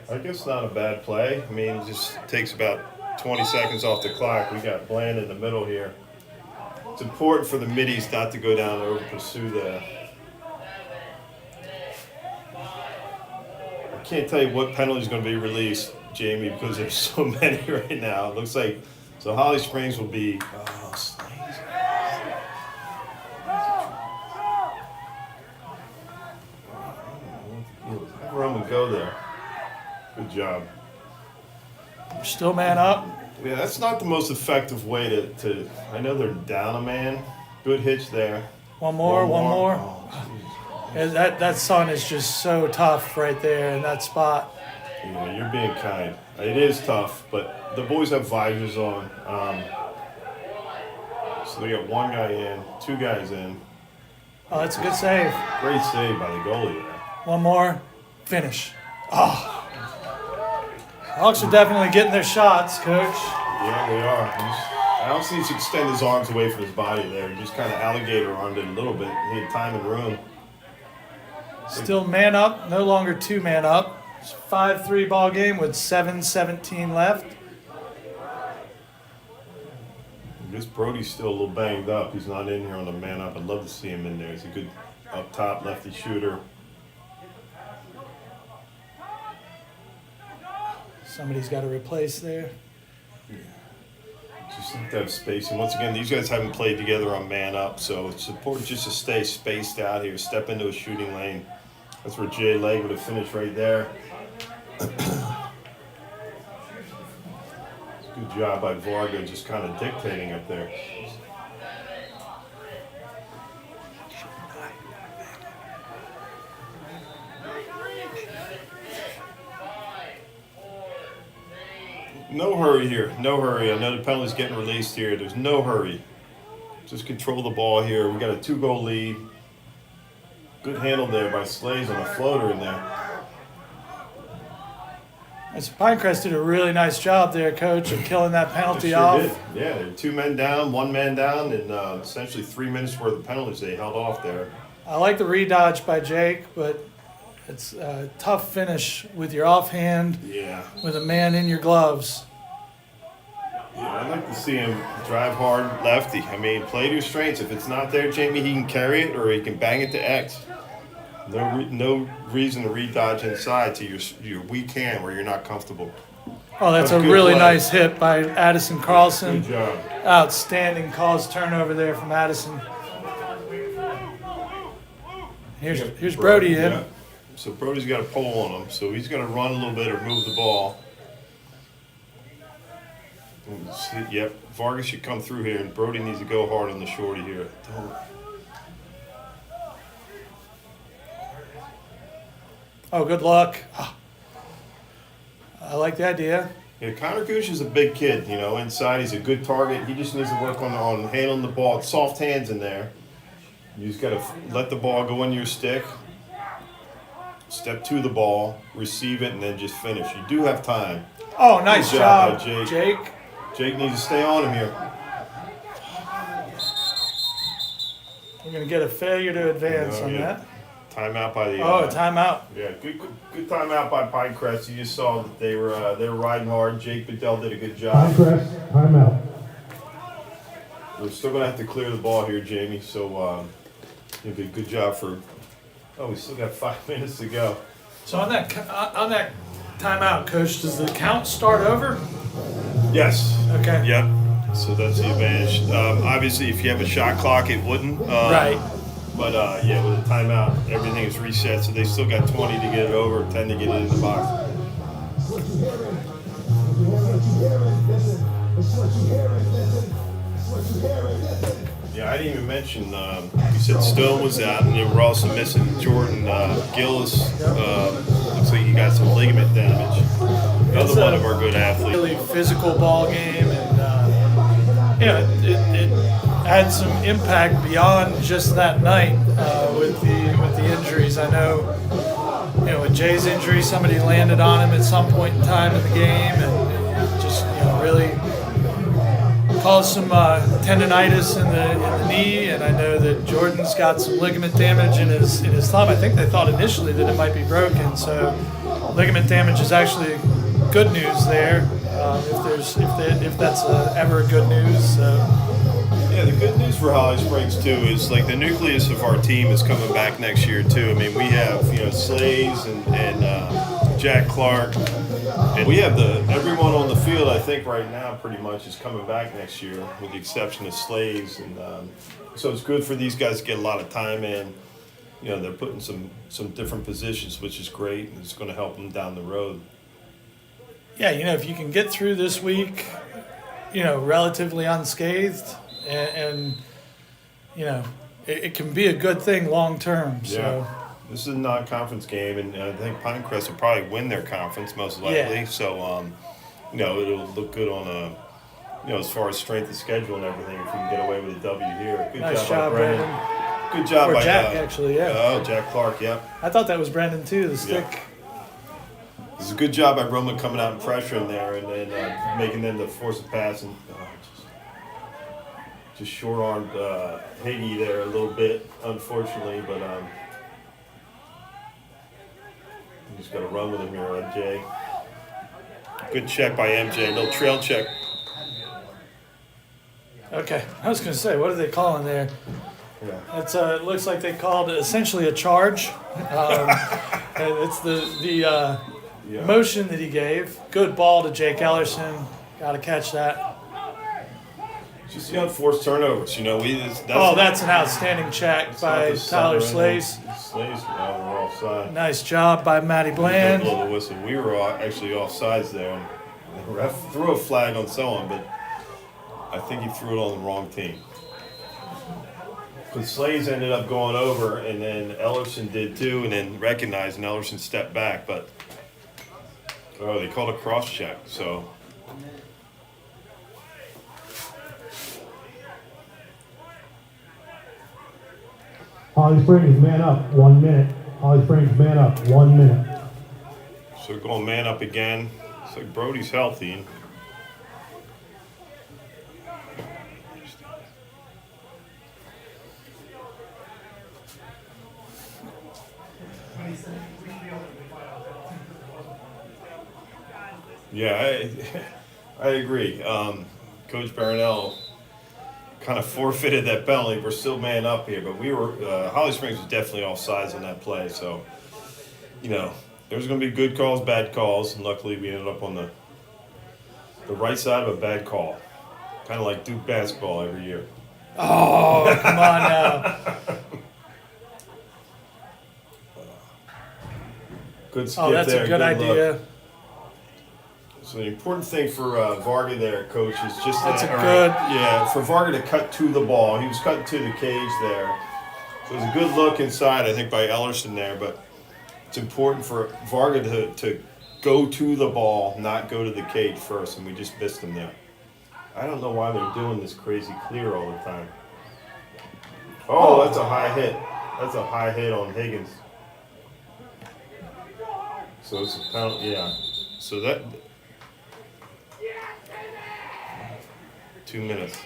I guess not a bad play. I mean, it just takes about 20 seconds off the clock. We got Bland in the middle here. It's important for the middies not to go down and over pursue that. I can't tell you what penalty is going to be released, Jamie, because there's so many right now. It looks like so Holly Springs will be. Oh, Slays. Have Roman go there. Good job. Still man up. Yeah, that's not the most effective way to. I know they're down a man. Good hitch there. One more. Oh, jeez. That sun is just so tough right there in that spot. Yeah, you're being kind. It is tough, but the boys have visors on. So they got one guy in, two guys in. Oh, that's a good save. Great save by the goalie there. One more. Finish. Oh. Hawks are definitely getting their shots, Coach. Yeah, they are. I also need to extend his arms away from his body there. He just kind of alligator armed it a little bit. He had time and room. Still man up, no longer 2-man up. It's a 5-3 ball game with 7:17 left. I guess Brody's still a little banged up. He's not in here on the man up. I'd love to see him in there. He's a good up top lefty shooter. Somebody's got to replace there. Just have to have space. And once again, these guys haven't played together on man up, so it's important just to stay spaced out here, step into a shooting lane. That's where Jay Leg would have finished right there. Good job by Varga, just kind of dictating up there. No hurry here. No hurry. I know the penalty's getting released here. There's no hurry. Just control the ball here. We got a 2-goal lead. Good handle there by Slays on a floater in there. Pinecrest did a really nice job there, Coach, of killing that penalty They sure off. did. Yeah, they're 2 men down, 1 man down, and essentially 3 minutes worth of penalties they held off there. I like the redodge by Jake, but it's a tough finish with your offhand, Yeah. with a man in your gloves. Yeah, I'd like to see him drive hard lefty. I mean, play to your strengths. If it's not there, Jamie, he can carry it or he can bang it to X. No reason to redodge inside to your weak hand where you're not comfortable. Oh, that's That's a good really play. nice hit by Addison Carlson. Good job. Outstanding calls turnover there from Addison. Here's Brody in. Yeah. So Brody's got a pole on him, so he's going to run a little bit or move the ball. Yep, Vargas should come through here, and Brody needs to go hard on the shorty here. Oh, good luck. Oh. I like the idea. Yeah, Connor Gooch is a big kid, you know, inside. He's a good target. He just needs to work on handling the ball. It's soft hands in there. You just got to let the ball go in your stick, step to the ball, receive it, and then just finish. You do have time. Oh, nice Good job job, by Jake. Jake. Jake needs to stay on him here. We're going to get a failure to advance Oh, on yeah. that. Timeout by the. Oh, timeout. Yeah, good timeout by Pinecrest. You just saw that they were riding hard. Jake Bedell did a good job. Pinecrest, timeout. We're still gonna have to clear the ball here, Jamie. So it'll be a good job for. Oh, we still got 5 minutes to go. So on that timeout, Coach, does the count start over? Yes. Okay. Yep. So that's the advantage. Obviously, if you have a shot clock, it wouldn't. Right. But yeah, with a timeout, everything is reset. So they still got 20 to get it over, 10 to get it in the box. Yeah, I didn't even mention. You said Stone was out, and they were also missing Jordan Gillis. Looks like he got some ligament damage. It's Another one a of our good athletes. Really physical ball game, and it had some impact beyond just that night with the injuries. I know, with Jay's injury, somebody landed on him at some point in time in the game, and just really caused some tendonitis in the knee, and I know that Jordan's got some ligament damage in his thumb. I think they thought initially that it might be broken, so ligament damage is actually good news there. If that's ever good news. So. Yeah, the good news for Holly Springs too is like the nucleus of our team is coming back next year too. I mean, we have Slays and Jack Clark, and we have everyone on the field. I think right now pretty much is coming back next year, with the exception of Slays, and so it's good for these guys to get a lot of time in. They're putting some different positions, which is great, and it's going to help them down the road. Yeah, if you can get through this week, relatively unscathed, and it can be a good thing long term. So. Yeah. This is a non-conference game, and I think Pinecrest will probably win their conference most likely. Yeah. So, it'll look good on as far as strength of schedule and everything. If we can get away with a W here, good Nice job by job, Brendan. Good job Or by Jack, actually, yeah. Oh, Jack Clark, yeah. I thought that was Brandon too. The stick. Yeah. It's a good job by Roman coming out and pressuring there, and then making them to force a pass and just short-armed Hagee there a little bit, unfortunately, but. Just got to run with him here, MJ. Good check by MJ. Little trail check. Okay, I was going to say, what are they calling there? Yeah. It's it looks like they called it essentially a charge. And it's the motion that he gave. Good ball to Jake Ellerson. Got to catch that. Just the unforced turnovers. That's an outstanding check by Tyler Slays. Slays, we're offside. Nice job by Matty Bland. Blow the whistle. We were actually offsides there. And the ref threw a flag on someone, but I think he threw it on the wrong team. Because Slays ended up going over, and then Ellerson did too, and then recognized, and Ellerson stepped back. But they called a cross check. So. Holly Springs, man up, 1 minute. Holly Springs, man up, 1 minute. So we're going man up again. It's like Brody's healthy. Yeah, I agree. Coach Baronell kind of forfeited that penalty. We're still man up here, but Holly Springs was definitely offsides on that play. So, there's going to be good calls, bad calls, and luckily we ended up on the right side of a bad call. Kind of like Duke basketball every year. Oh, come on now. Good skip Oh, that's there. a good idea. Look. So the important thing for Varga there, Coach, is just for Varga to cut to the ball. He was cutting to the cage there. So it was a good look inside, I think, by Ellerson there. But it's important for Varga to go to the ball, not go to the cage first, and we just missed him there. I don't know why they're doing this crazy clear all the time. Oh, that's a high hit. That's a high hit on Higgins. So it's a penalty, yeah. So that... 2 minutes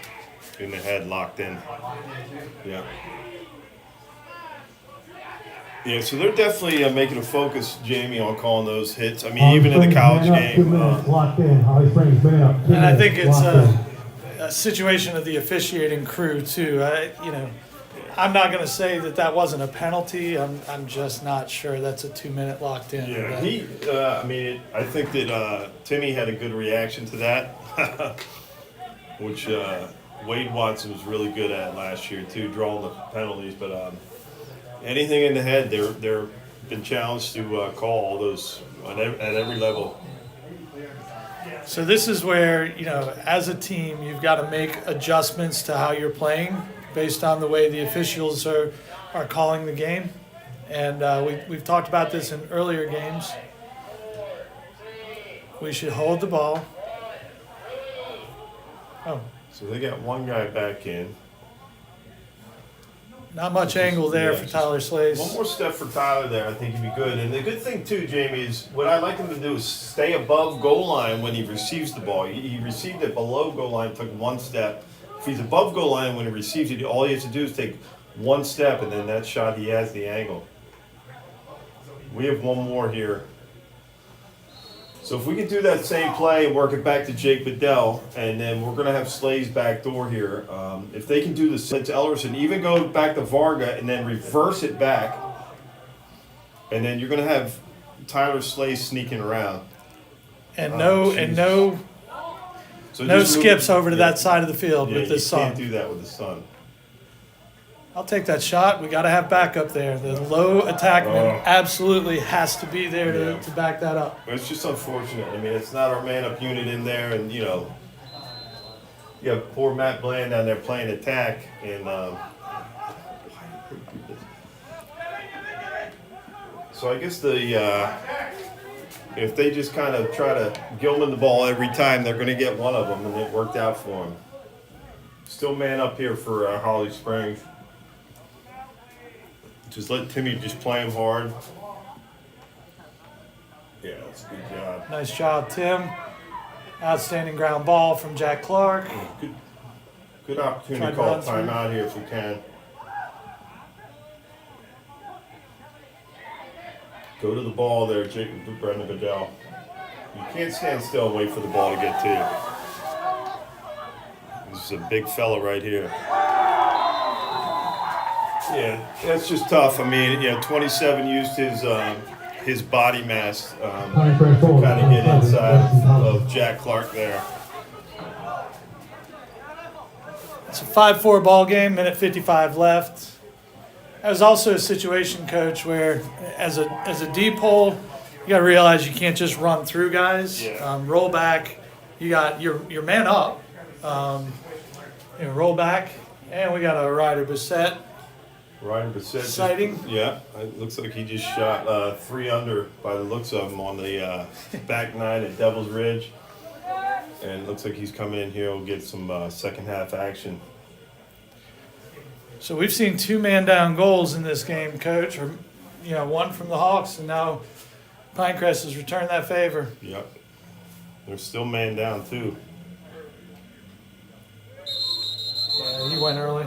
in the head, locked in. Yeah. Yeah, so they're definitely making a focus, Jamie, on calling those hits. I mean, Holly even in the Springs, college man up, 2 game. minutes, locked in. Holly Springs, man up. 2 And I think minutes, it's locked in. a situation of the officiating crew too. I'm not going to say that wasn't a penalty. I'm just not sure that's a 2 minute locked in. Yeah, I think that Timmy had a good reaction to that, which Wade Watson was really good at last year too, drawing the penalties. But anything in the head, they're been challenged to call all those at every level. So this is where, as a team, you've got to make adjustments to how you're playing based on the way the officials are calling the game. And we've talked about this in earlier games. We should hold the ball. Oh. So they got one guy back in. Not much angle there Yeah, for just Tyler Slays. One more step for Tyler there, I think he'd be good. And the good thing too, Jamie, is what I like him to do is stay above goal line when he receives the ball. He received it below goal line, took one step. If he's above goal line when he receives it, all he has to do is take one step, and then that shot he has the angle. We have one more here. So if we can do that same play and work it back to Jake Bedell, and then we're going to have Slay's back door here. If they can do the same to Ellerson, even go back to Varga and then reverse it back, and then you're going to have Tyler Slay sneaking around. And Oh, no So no just move- skips over to yeah. that side of the field Yeah, with this you can't sun. do that with the sun. I'll take that shot. We got to have backup there. The low attackman Oh. absolutely has to be there Yeah. to back that up. But it's just unfortunate. I mean, it's not our man-up unit in there, and you know, you have poor Matt Bland down there playing attack, and so I guess if they just kind of try to Gilman the ball every time, they're going to get one of them, and it worked out for them. Still man up here for Holly Springs. Just let Timmy just play him hard. Yeah, that's a good job. Nice job, Tim. Outstanding ground ball from Jack Clark. Good opportunity Try to to call run through. timeout here if we can. Go to the ball there, Brendan Bedell. You can't stand still and wait for the ball to get to you. This is a big fella right here. Yeah, that's just tough. I mean, 27 used his body mass to kind of get inside of Jack Clark there. It's a 5-4 ball game, minute 55 left. That was also a situation, Coach, where as a deep hole, you got to realize you can't just run through guys. Yeah. Roll back. You got your man up. Roll back, and we got a Ryder Bissett. Ryder Bissett. Sighting. Yeah, it looks like he just shot 3 under by the looks of him on the back nine at Devil's Ridge. And it looks like he's coming in here. We'll get some second half action. So we've seen 2-man down goals in this game, Coach, or one from the Hawks, and now Pinecrest has returned that favor. Yep. They're still man down too. Yeah, he went early.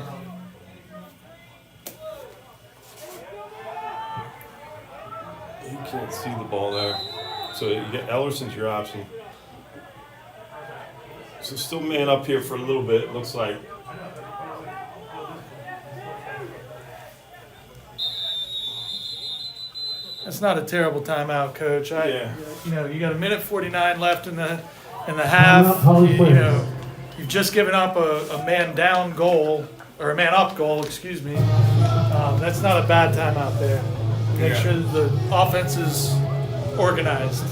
You can't see the ball there. So you get Ellerson's your option. So still man up here for a little bit, it looks like. That's not a terrible timeout, Coach. Yeah. You got a minute 49 left in the half. You've just given up a man down goal or a man up goal, excuse me. That's not a bad timeout there. Make Yeah. sure that the offense is organized.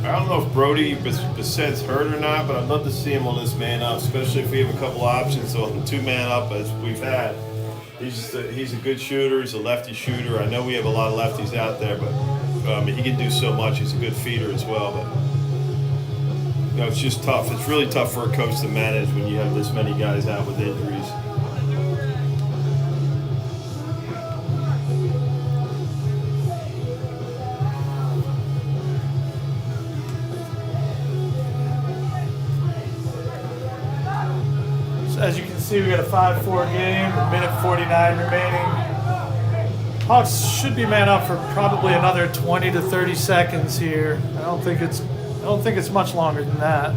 I don't know if Brody Bissett's hurt or not, but I'd love to see him on this man up, especially if we have a couple options on the 2-man up as we've had. He's a good shooter. He's a lefty shooter. I know we have a lot of lefties out there, but he can do so much. He's a good feeder as well. But it's just tough. It's really tough for a coach to manage when you have this many guys out with injuries. As you can see, we got a 5-4 game, a minute 49 remaining. Hawks should be man up for probably another 20 to 30 seconds here. I don't think it's much longer than that.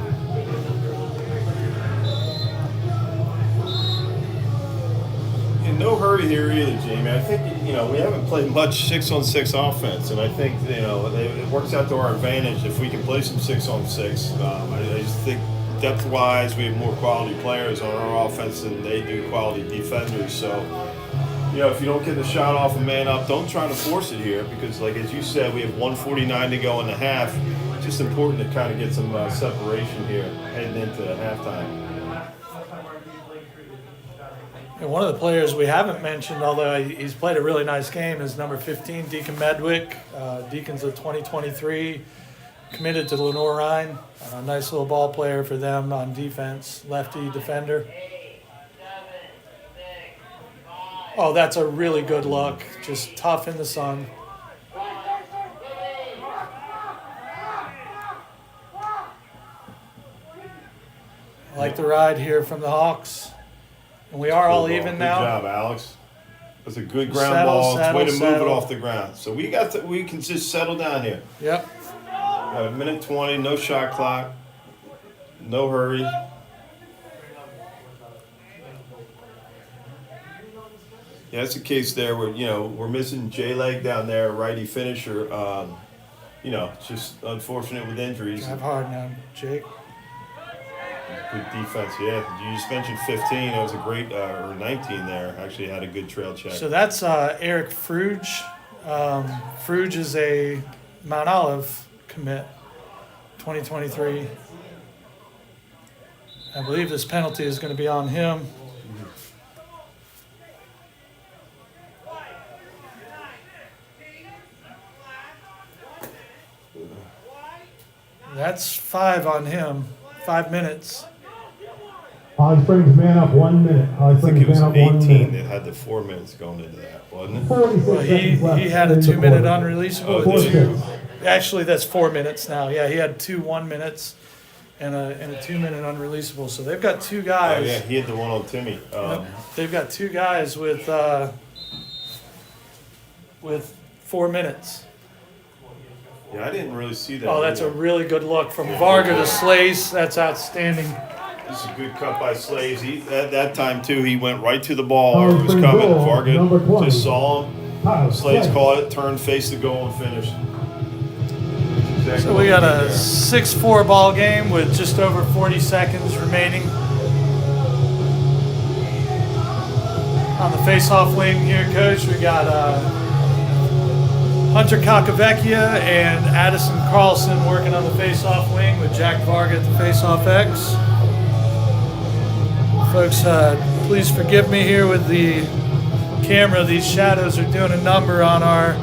In no hurry here either, Jamie. I think we haven't played much 6-on-6 offense, and I think it works out to our advantage if we can play some 6-on-6. I just think depth-wise, we have more quality players on our offense than they do quality defenders. So, if you don't get the shot off a man up, don't try to force it here because, like as you said, we have 1:49 to go in the half. It's just important to kind of get some separation here heading into halftime. And one of the players we haven't mentioned, although he's played a really nice game, is number 15, Deacon Medwick. Deacon's a 2023, committed to Lenore Rhine. A nice little ball player for them on defense, lefty defender. Oh, that's a really good look. Just tough in the sun. I like the ride here from the Hawks. And we are all even now. Good job, Alex. That's a good ground Settle, ball. It's a way to settle, move it settle. off the ground. So we can just settle down here. Yep. Got a minute 20, no shot clock, no hurry. Yeah, that's a case there where, we're missing J-Leg down there, righty finisher. It's just unfortunate with injuries. Drive hard now, Jake. Good defense, yeah. You just mentioned 15. That was a great, or 19 there. Actually had a good trail check. So that's Eric Fruge. Fruge is a Mount Olive commit, 2023. I believe this penalty is going to be on him. That's 5 on him, 5 minutes. Holly Springs man up 1 minute. Holly I think it Springs was man up 1 18 minute. that had the 4 minutes going into that, wasn't it? 46 Well, seconds left he had a in the 2-minute quarter. unreleasable. Oh, did he? Actually, that's 4 minutes now. Yeah, he had 2 1 minutes and a 2-minute unreleasable. So they've got 2 Oh, guys. yeah, he had the one on Timmy. They've got 2 guys with 4 minutes. Yeah, I didn't really see that. Oh, that's a either. really good look from Varga to Slace. That's outstanding. This is a good cut by Slaves. At that time, too, he went right to the ball. Holly It was Springs coming. goal, number Varga 20. just saw him. Tyler Slaves Slaves. caught it, turned, faced the goal, and finished. Exactly So what we got need a there. 6-4 ball game with just over 40 seconds remaining. On the face-off wing here, Coach, we got Hunter Kakavecchia and Addison Carlson working on the face-off wing with Jack Varga at the face-off X. Folks, please forgive me here with the camera. These shadows are doing a number on our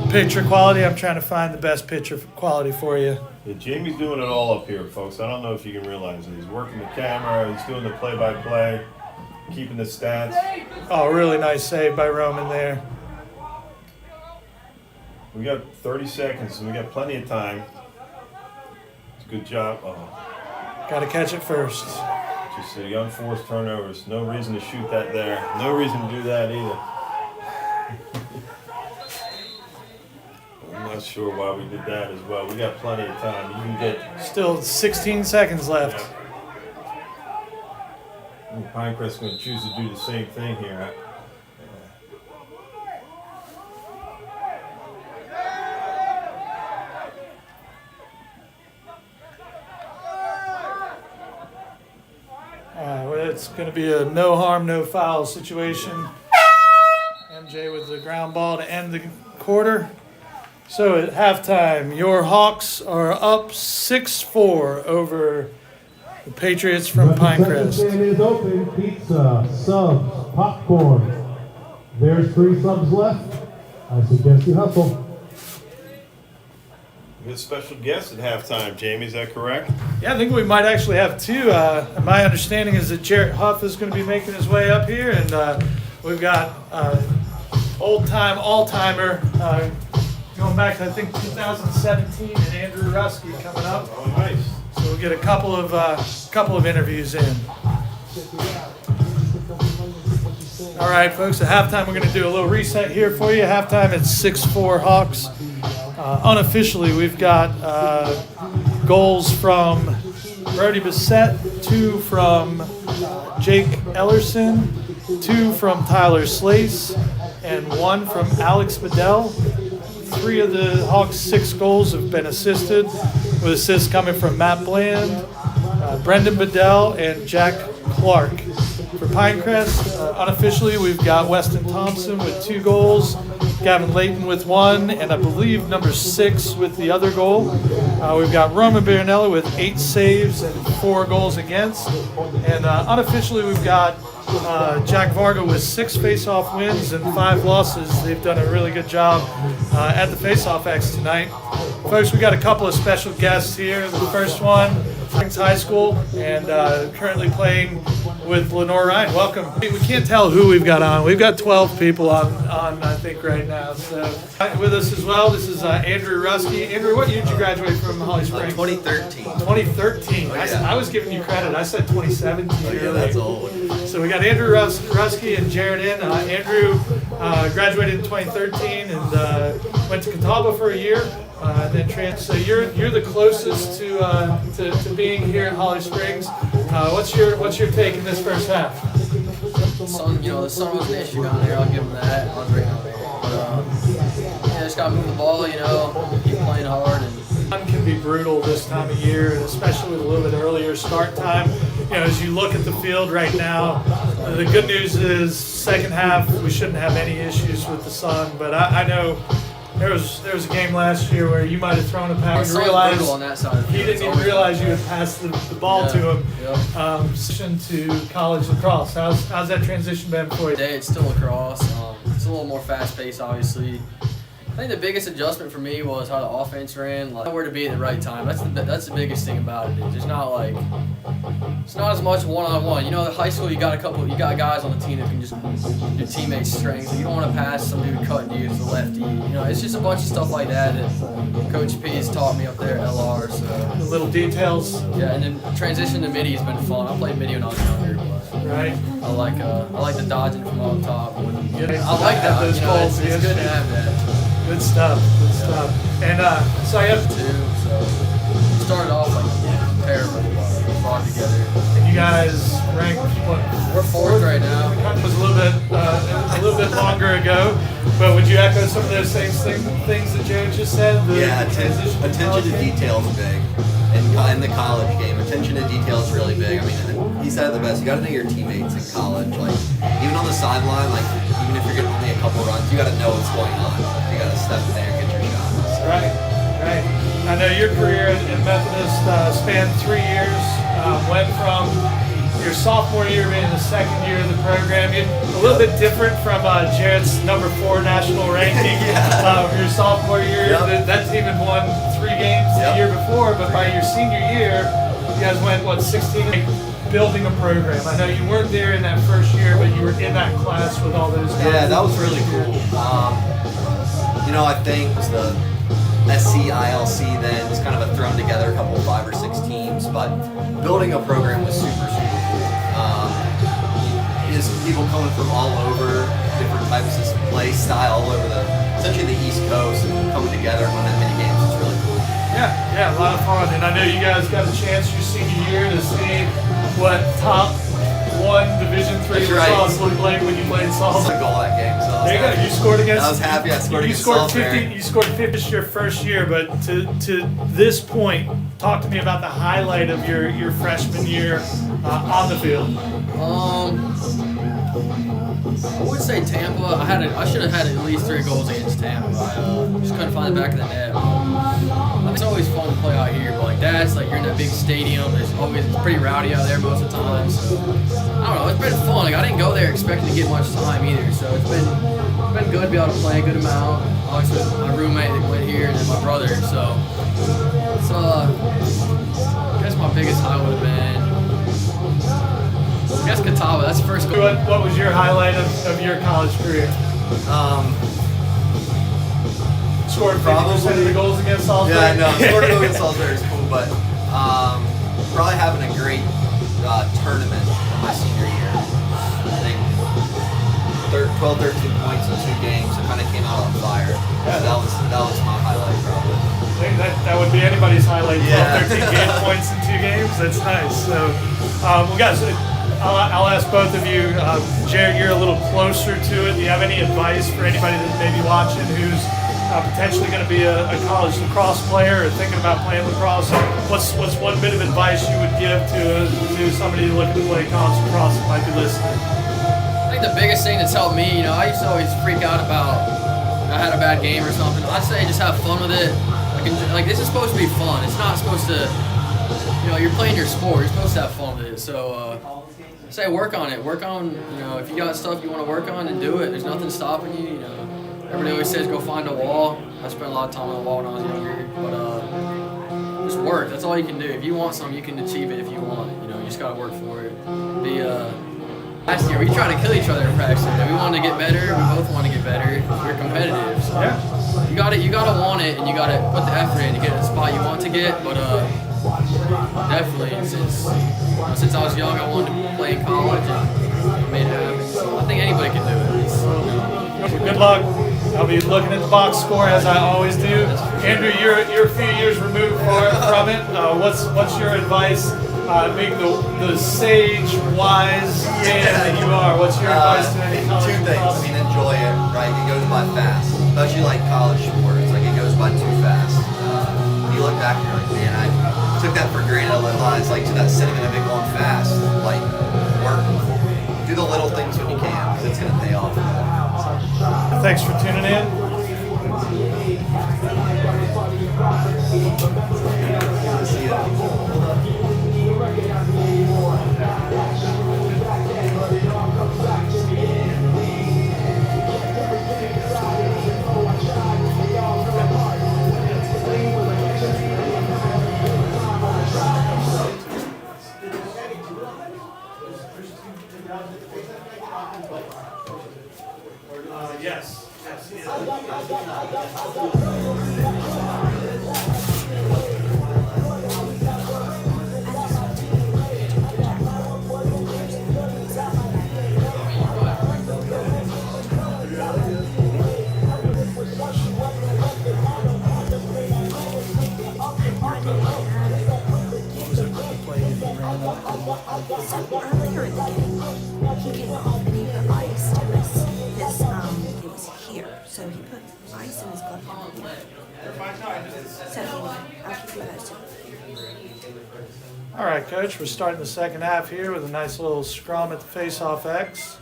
picture quality. I'm trying to find the best picture quality for you. Yeah, Jamie's doing it all up here, folks. I don't know if you can realize it. He's working the camera. He's doing the play-by-play, keeping the stats. Oh, really nice save by Roman there. We got 30 seconds, and we got plenty of time. It's a good job. Got to catch it first. Just the unforced turnovers. No reason to shoot that there. No reason to do that either. I'm not sure why we did that as well. We got plenty of time. You can get. Still 16 seconds left. Pinecrest's going to choose to do the same thing here. Well, it's going to be a no harm, no foul situation. MJ with the ground ball to end the quarter. So at halftime, your Hawks are up 6-4 over the Patriots from Pinecrest. Stand is open. Pizza, subs, popcorn. There's 3 subs left. I suggest you hustle. We have special guests at halftime, Jamie. Is that correct? Yeah, I think we might actually have 2. My understanding is that Jarrett Huff is going to be making his way up here, and we've got old-time, all-timer going back to, I think, 2017, and Andrew Rusky coming up. Oh, nice. So we'll get a couple of interviews in. All right, folks, at halftime, we're going to do a little reset here for you. Halftime, it's 6-4 Hawks. Unofficially, we've got goals from Brody Bissett, 2 from Jake Ellerson, 2 from Tyler Slace, and 1 from Alex Bedell. 3 of the Hawks' 6 goals have been assisted, with assists coming from Matt Bland, Brendan Bedell, and Jack Clark. For Pinecrest, unofficially, we've got Weston Thompson with 2 goals, Gavin Layton with 1, and I believe number 6 with the other goal. We've got Roman Baronella with 8 saves and 4 goals against. And unofficially, we've got Jack Varga with 6 face-off wins and 5 losses. They've done a really good job at the face-off X tonight. Folks, we got a couple of special guests here. The first one, Springs High School, and currently playing with Lenore Ryan. Welcome. We can't tell who we've got on. We've got 12 people on I think, right now. So with us as well, this is Andrew Ruski. Andrew, what year did you graduate from Holly Springs? 2013. 2013. Oh, yeah. I was giving you credit. I said 2017. Oh, yeah, that's old. So we got Andrew Ruski and Jared in. Andrew graduated in 2013 and went to Catawba for a year. Then so you're the closest to being here in Holly Springs. What's your take in this first half? The sun was an issue down there. I'll give them that. I was right down there. But just got to move the ball. Keep playing hard. And Sun can be brutal this time of year, and especially with a little bit earlier start time. As you look at the field right now, the good news is second half we shouldn't have any issues with the sun. But I know. There was a game last year where you might have thrown a pass and realized on that side of the he field. didn't even realize you had passed the ball to him. Yep. To college lacrosse. How's that transition been for you? Today it's still lacrosse. It's a little more fast-paced, obviously. I think the biggest adjustment for me was how the offense ran, like where to be at the right time. That's the biggest thing about it. It's not as much one-on-one. In high school you got guys on the team that can just do teammates' strengths. You don't want to pass some dude cutting you as a lefty. It's just a bunch of stuff like that Coach P has taught me up there at LR. So the little details. Yeah, and then transition to midi has been fun. I played midi when I was younger. Right. I like the dodging from up top. I have like that. those calls. It's good to have that. Good stuff. Good stuff. And so I have two. So started off like terrible, brought together. And you guys ranked what? We're fourth right now. It was a little bit longer ago. But would you echo some of those same things that Jared just said? Attention to detail is big. In the college game, attention to detail is really big. I mean, he said it the best. You got to know your teammates in college. Even on the sideline, even if you're getting only a couple runs, you got to know what's going on. You got to step in there and get your shot. So. Right. I know your career in Methodist spanned 3 years. Went from your sophomore year being the second year of the program. A little bit different from Jared's number 4 national ranking. Your sophomore year, that team had won 3 games the year before, but by your senior year, you guys went 16 building a program. I know you weren't there in that first year, but you were in that class with all those guys. Yeah, that was really cool. I think it was the SCILC then, just kind of a thrown together a couple of 5 or 6 teams, but building a program was super cool. Just people coming from all over, different types of play style all over essentially the East Coast, and coming together and winning that many games is really cool. Yeah, a lot of fun. And I know you guys got a chance your senior year to see what top 1 Division III lacrosse looked like when you played Salisbury. That's a goal that game. So there you go. You scored against. I was happy. I scored against Salisbury. You scored 50 your first year, but to this point, talk to me about the highlight of your freshman year on the field. I would say Tampa. I should have had at least 3 goals against Tampa. I just couldn't find the back of the net. It's always fun to play out here, but you're in that big stadium. It's pretty rowdy out there most of the time. So I don't know. It's been fun. I didn't go there expecting to get much time either. So it's been good to be able to play a good amount. Obviously, with my roommate that went here and then my brother. So I guess my biggest highlight would have been. I guess Catawba, that's the first goal. What was your highlight of your college career? Scored 50% of the goals against Salisbury. Yeah, no, scoring goals against Salisbury is cool, but probably having a great tournament in my senior year. I think 12, 13 points in 2 games. It kind of came out on fire. Yeah. That was my highlight probably. That would be anybody's highlight. 12, 13 Yeah. game points in 2 games. That's nice. So, guys, I'll ask both of you. Jared, you're a little closer to it. Do you have any advice for anybody that may be watching who's potentially going to be a college lacrosse player or thinking about playing lacrosse? What's one bit of advice you would give to somebody looking to play college lacrosse that might be listening? I think the biggest thing that's helped me, I used to always freak out about I had a bad game or something. I say just have fun with it. This is supposed to be fun. It's not supposed to, you're playing your sport. You're supposed to have fun with it. So say work on it. Work on, if you got stuff you want to work on, then do it. There's nothing stopping you. Everybody always says go find a wall. I spent a lot of time on the wall when I was younger. But just work. That's all you can do. If you want something, you can achieve it if you want it. You know, you just gotta work for it. Last year we tried to kill each other in practice. We wanted to get better. We both want to get better. We're competitive. So you gotta want it, and you gotta put the effort in to get to the spot you want to get. But definitely, since I was young, I wanted to play in college, and I made it happen. So I think anybody can do it. Well, good luck. I'll be looking at the box score as I always do. Andrew, you're a few years removed from it. What's your advice? Being the sage, wise man that you are, what's your advice to any college? Two things. I mean, enjoy it, right? It goes by fast, especially like college sports. Like, it goes by too fast. You look back and you're like, man, I took that for granted a little. It's like to that sentiment of it going fast. Like, do the little things when you can, because it's going to pay off. Thanks for tuning in. See ya. Yes. So earlier in the game, he came up and he put ice to his it was here. So he put ice in his glove hand. So anyway, I'll keep you posted. All right, Coach, we're starting the second half here with a nice little scrum at the face-off X.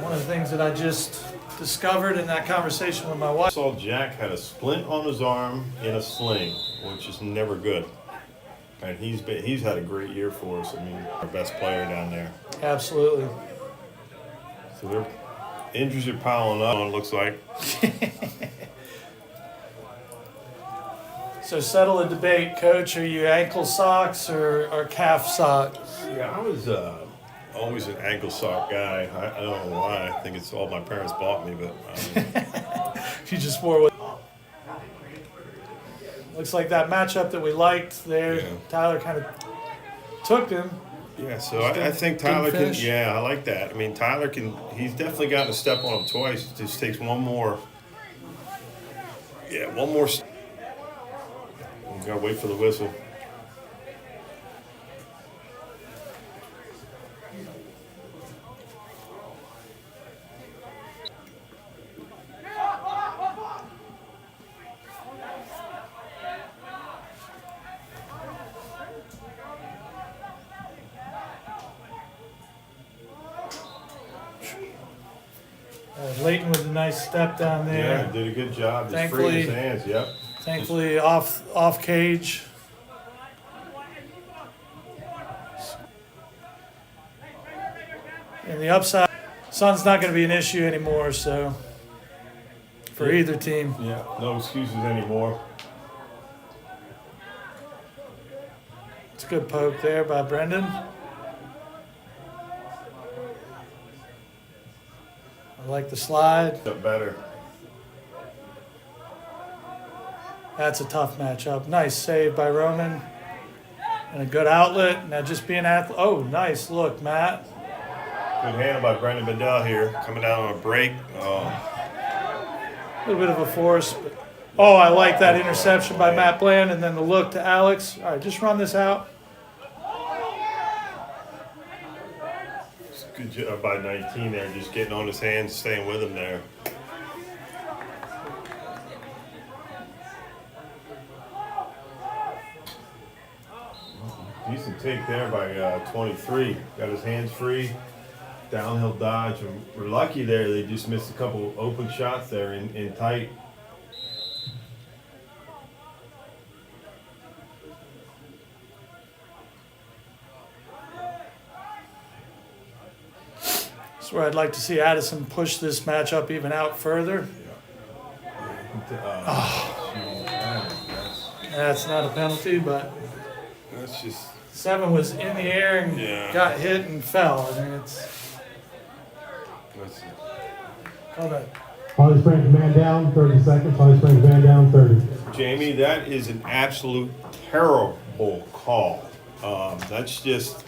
One of the things that I just discovered in that conversation with my I wife. saw Jack had a splint on his arm in a sling, which is never good. And he's had a great year for us. I mean, our best player down there. Absolutely. So their injuries are piling up, it looks like. So settle a debate, Coach. Are you ankle socks or calf socks? Yeah, I was always an ankle sock guy. I don't know why. I think it's all my parents bought me, but You just wore what? Looks like that matchup that we liked there. Yeah. Tyler kind of took him. yeah. So I think Tyler can. finish. Yeah, I like that. I mean, Tyler can. He's definitely gotten a step on him twice. It just takes one more. Yeah, one more. We gotta wait for the whistle. Leighton with a nice step down there. Yeah, did a good job. Just Thankfully- freed his hands. Yep. Thankfully, off cage. And the upside, sun's not going to be an issue anymore. So for either team. Yeah. No excuses anymore. It's a good poke there by Brendan. I like the slide. Got better. That's a tough matchup. Nice save by Roman. And a good outlet. Now just being oh, nice look, Matt. Good handle by Brendan Bedell here, coming down on a break. A little bit of a force. But, oh, I like that interception by Matt Bland. And then the look to Alex. All right, just run this out. Good job by 19 there, just getting on his hands, staying with him there. Decent take there by 23. Got his hands free, downhill dodge. And we're lucky there, they just missed a couple open shots there in tight. That's where I'd like to see Addison push this matchup even out further. That's not a penalty, but That's just 7 was in the air and Yeah. got hit and fell. I mean, it's called a Holly Springs man down, 30 seconds. Holly Springs man down, 30. Jamie, that is an absolute terrible call. That's just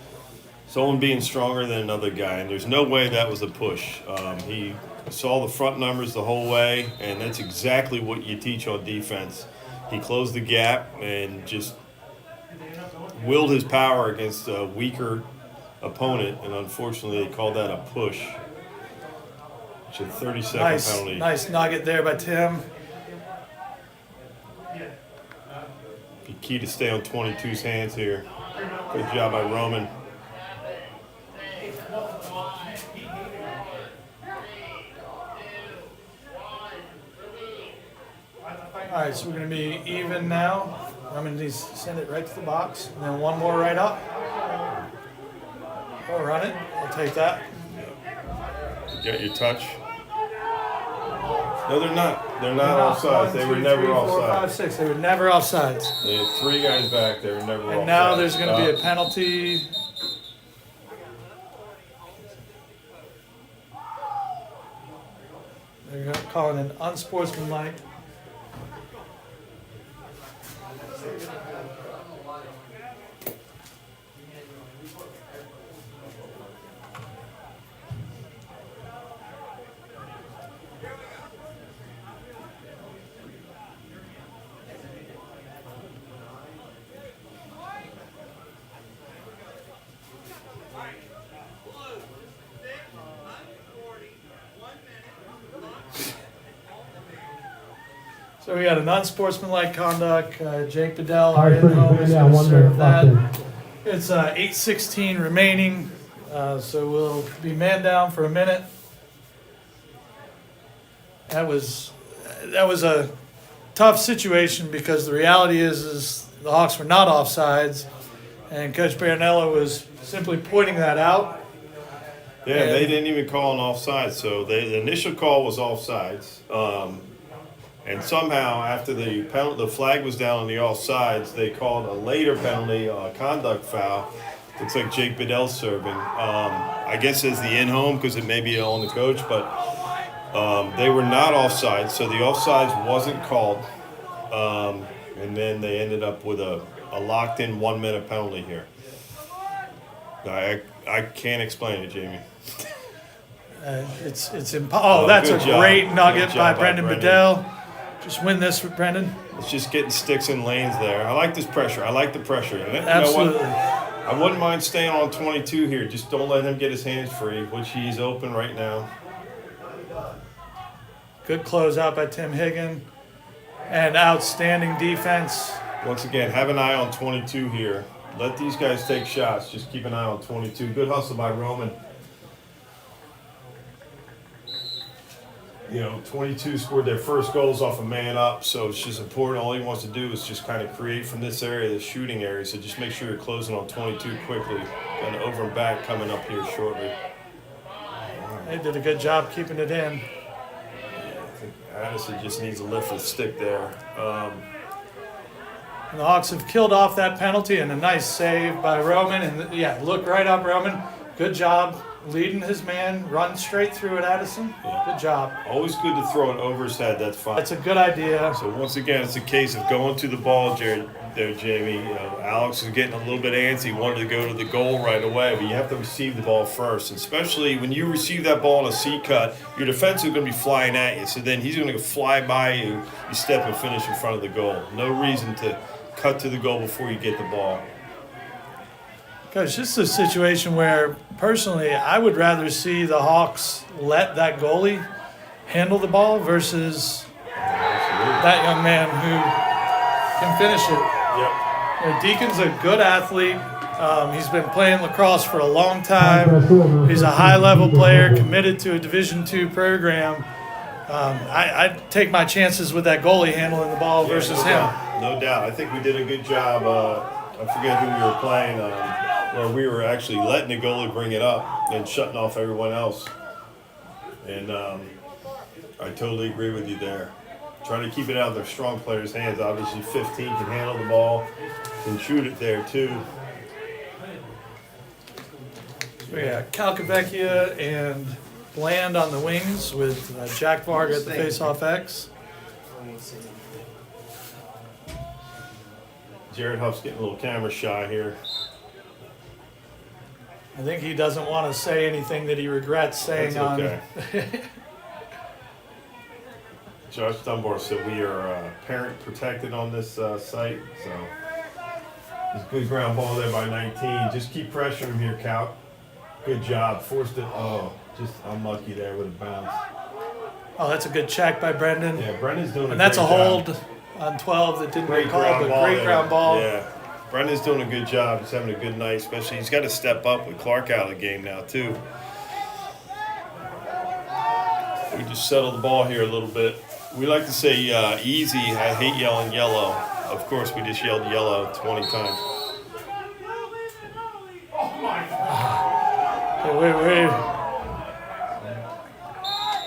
someone being stronger than another guy, and there's no way that was a push. He saw the front numbers the whole way, and that's exactly what you teach on defense. He closed the gap and just willed his power against a weaker opponent, and unfortunately they called that a push. It's a 30-second penalty. nice nugget there by Tim. Be key to stay on 22's hands here. Good job by Roman. All right, so we're going to be even now. I'm going to send it right to the box, and then one more right up. Or run it. I'll take that. You got your touch? No, they're not. They're not offsides. They were never 4, 5, offsides. 6. They were never offsides. They had 3 guys back. They were never offsides. And now there's going to be a penalty. They're calling an unsportsmanlike. So we got an unsportsmanlike conduct. Jake Bedell, All right, in home, man is down, going to 1 serve minute that. left. It's 8:16 remaining, so we'll be man down for a minute. That was a tough situation because the reality is the Hawks were not offsides, and Coach Baronello was simply pointing that out. Yeah, they didn't even call an offside. So the initial call was offsides. And somehow, after the flag was down on the offsides, they called a later penalty, conduct foul. Looks like Jake Bedell serving. I guess as the in-home because it may be on the coach, but they were not offsides, so the offsides wasn't called. And then they ended up with a locked-in 1-minute penalty here. I can't explain it, Jamie. It's impossible. That's a good job. great nugget Good job by by Brendan Brendan. Bedell. Just win this for Brendan. It's just getting sticks in lanes there. I like this pressure. I like the pressure. And you know Absolutely. what? I wouldn't mind staying on 22 here. Just don't let him get his hands free, which he's open right now. Good closeout by Tim Higgin. And outstanding defense. Once again, have an eye on 22 here. Let these guys take shots. Just keep an eye on 22. Good hustle by Roman. You know, 22 scored their first goals off a man up, so it's just important. All he wants to do is just kind of create from this area, the shooting area. So just make sure you're closing on 22 quickly. Got an over and back coming up here shortly. They did a good job keeping it in. I think Addison just needs to lift the stick there. And the Hawks have killed off that penalty and a nice save by Roman. And yeah, look right up, Roman. Good job leading his man. Run straight through it, Addison. Good job. Always good to throw it over his head. That's fine. That's a good idea. So once again, it's a case of going to the ball, there, Jamie. You know, Alex is getting a little bit antsy, wanted to go to the goal right away, but you have to receive the ball first. And especially when you receive that ball in a C cut, your defense is going to be flying at you. So then he's going to fly by you. You step and finish in front of the goal. No reason to cut to the goal before you get the ball. Coach, this is a situation where, personally, I would rather see the Hawks let that goalie handle the ball versus that young man who can finish it. Yep. You know, Deacon's a good athlete. He's been playing lacrosse for a long time. He's a high-level player, committed to a Division II program. I'd take my chances with that goalie handling the ball versus him. No doubt. I think we did a good job. I forget who we were playing, where we were actually letting the goalie bring it up and shutting off everyone else. And I totally agree with you there. try to keep it out of their strong players' hands. Obviously, 15 can handle the ball and shoot it there too. We got Calcavecchia and Bland on the wings with Jack Varga at the face-off X. Jared Huff's getting a little camera shy here. I think he doesn't want to say anything that he regrets saying That's on. okay. Josh Dunbar said we are parent protected on this site, so it's a good ground ball there by 19. Just keep pressuring him here, Cal. Good job. Forced it. Oh, just unlucky there with a bounce. Oh, that's a good check by Brendan. Yeah, Brendan's doing And that's a great hold job. on 12 that didn't Great get called, ground but ball great there. ground ball. Yeah, Brendan's doing a good job. He's having a good night, especially he's got to step up with Clark out of the game now too. We just settled the ball here a little bit. We like to say easy. I hate yelling yellow. Of course, we just yelled yellow 20 times. Okay, wait.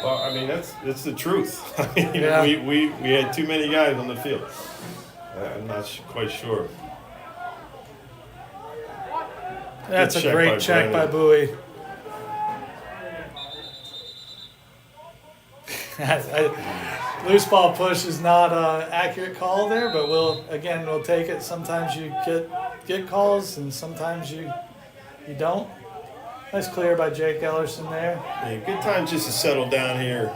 Well, I mean, that's the truth. I mean, Yeah. we had too many guys on the field. I'm not quite sure. That's a check great by check by Brendan. Bowie. Loose ball push is not an accurate call there, but we'll take it. Sometimes you get calls, and sometimes you don't. Nice clear by Jake Ellerson there. Yeah, good time just to settle down here.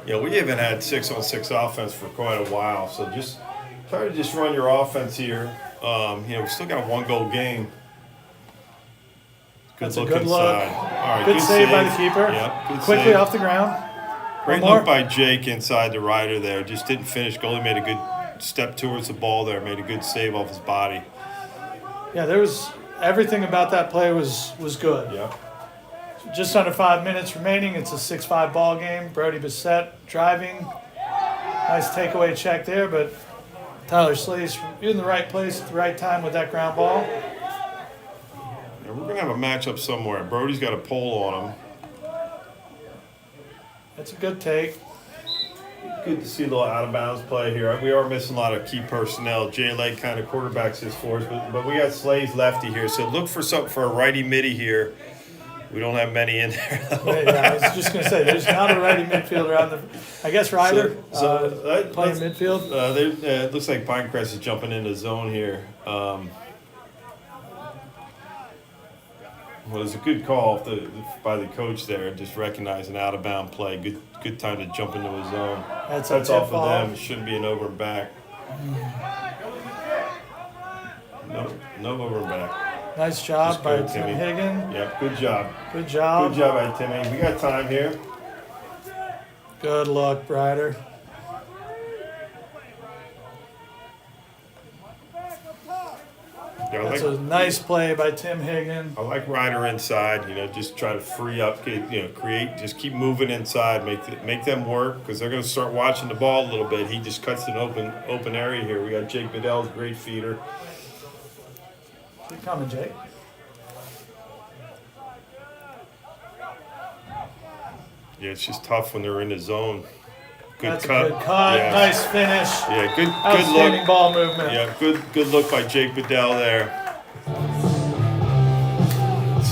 We haven't had 6-on-6 offense for quite a while, so just try to just run your offense here. We still got a 1-goal game. That's a good look. inside. All right, Good save by the keeper. Yep, good Quickly save. off the ground. Great One more. look by Jake inside the rider there. Just didn't finish. Goalie made a good step towards the ball there. Made a good save off his body. Yeah, there was everything about that play was good. Yep. Just under 5 minutes remaining. It's a 6-5 ball game. Brody Bissett driving. Nice takeaway check there, but Tyler Slade's in the right place at the right time with that ground ball. Yeah, we're gonna have a matchup somewhere. Brody's got a pole on him. That's a good take. Good to see a little out of bounds play here. We are missing a lot of key personnel. Jay Lake kind of quarterbacks his for us, but we got Slade's lefty here. So look for something for a righty midi here. We don't have many in there. Yeah, I was just going to say, there's not a righty midfielder on the. I guess Ryder playing midfield. It looks like Pinecrest is jumping into zone here. Well, it's a good call by the coach there. Just recognize an out of bound play. Good time to jump into a zone. That's That's a off tip of ball. them. It shouldn't be an over and back. No over and back. Nice job Just by good, Tim Timmy. Higgin. Yep, good job. Good job. Good job by Timmy. We got time here. Good luck, Ryder. Yeah, That's a nice play by Tim Higgin. I like Ryder inside. Just try to free up, create. Just keep moving inside. Make them work because they're going to start watching the ball a little bit. He just cuts an open area here. We got Jake Bedell's great feeder. Keep coming, Jake. Yeah, it's just tough when they're in the zone. Good That's cut. a good cut. Yeah. Nice finish. Yeah, good Outstanding look. ball movement. Yeah, good look by Jake Bedell there.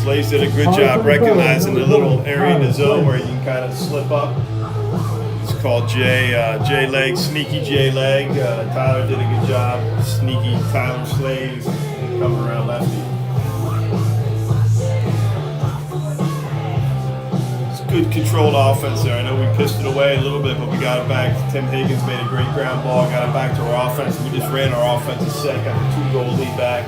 Slaves did a good job recognizing the little area in the zone where you can kind of slip up. It's called J leg, sneaky J leg. Tyler did a good job. Sneaky Tyler Slaves coming around lefty. Good controlled offense there. I know we pissed it away a little bit, but we got it back. Tim Higgins made a great ground ball, got it back to our offense. We just ran our offensive set, got a 2-goal lead back.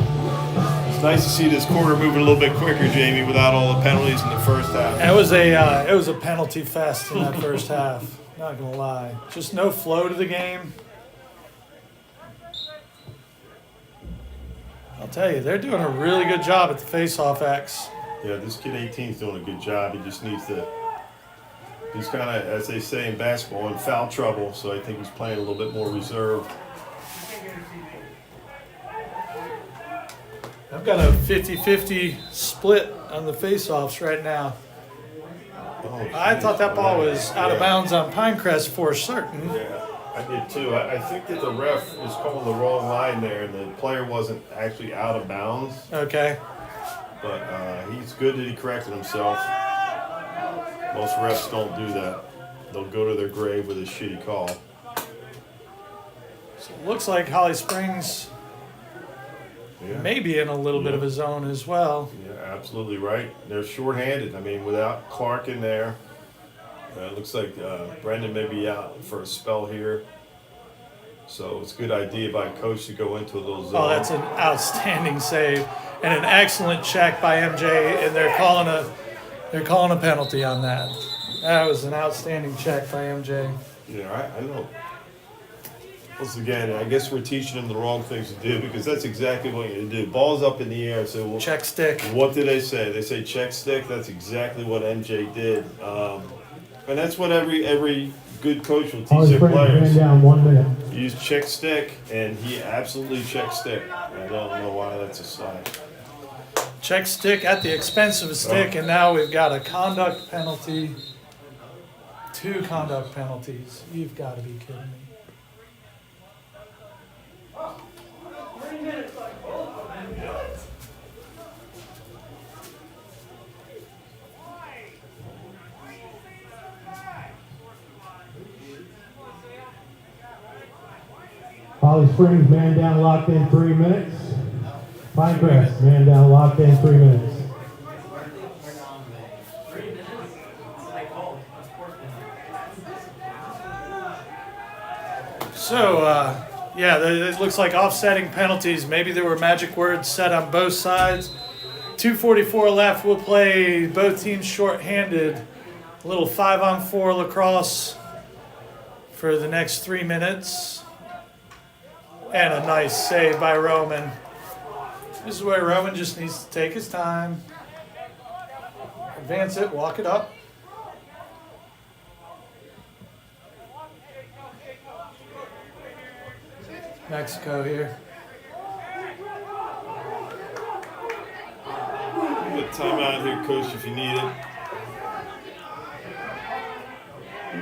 It's nice to see this quarter moving a little bit quicker, Jamie, without all the penalties in the first half. It was a penalty fest in that first half. Not gonna lie, just no flow to the game. I'll tell you, they're doing a really good job at the face-off X. Yeah, this kid 18 is doing a good job. He just needs to. He's kind of, as they say in basketball, in foul trouble, so I think he's playing a little bit more reserved. I've got a 50-50 split on the face-offs right now. I thought that ball was out of bounds on Pinecrest for certain. Yeah, I did too. I think that the ref was calling the wrong line there, and the player wasn't actually out of bounds. Okay. But he's good that he corrected himself. Most refs don't do that. They'll go to their grave with a shitty call. So it looks like Holly Springs Yeah. may be in a little bit of a zone as well. Yeah, absolutely right. They're shorthanded. I mean, without Clark in there, it looks like Brendan may be out for a spell here. So it's a good idea by coach to go into a little zone. Oh, that's an outstanding save and an excellent check by MJ, and they're calling a penalty on that. That was an outstanding check by MJ. Yeah, I know. Once again, I guess we're teaching them the wrong things to do because that's exactly what you do. Ball's up in the air, so Check stick. what do they say? They say check stick. That's exactly what MJ did, and that's what every good coach will teach Holly their Springs man players. down 1 minute. Use check stick, and he absolutely checked stick. I don't know why that's a slide. Check stick at the expense of a stick, and now we've got a conduct penalty. 2 conduct penalties. You've got to be kidding me. Holly Springs man down locked in 3 minutes. Pinecrest man down locked in 3 minutes. So, yeah, it looks like offsetting penalties. Maybe there were magic words set on both sides. 2:44 left. We'll play both teams shorthanded. A little 5-on-4 lacrosse for the next 3 minutes. And a nice save by Roman. This is where Roman just needs to take his time. Advance it, walk it up. Mexico here. Put timeout here, coach, if you need it.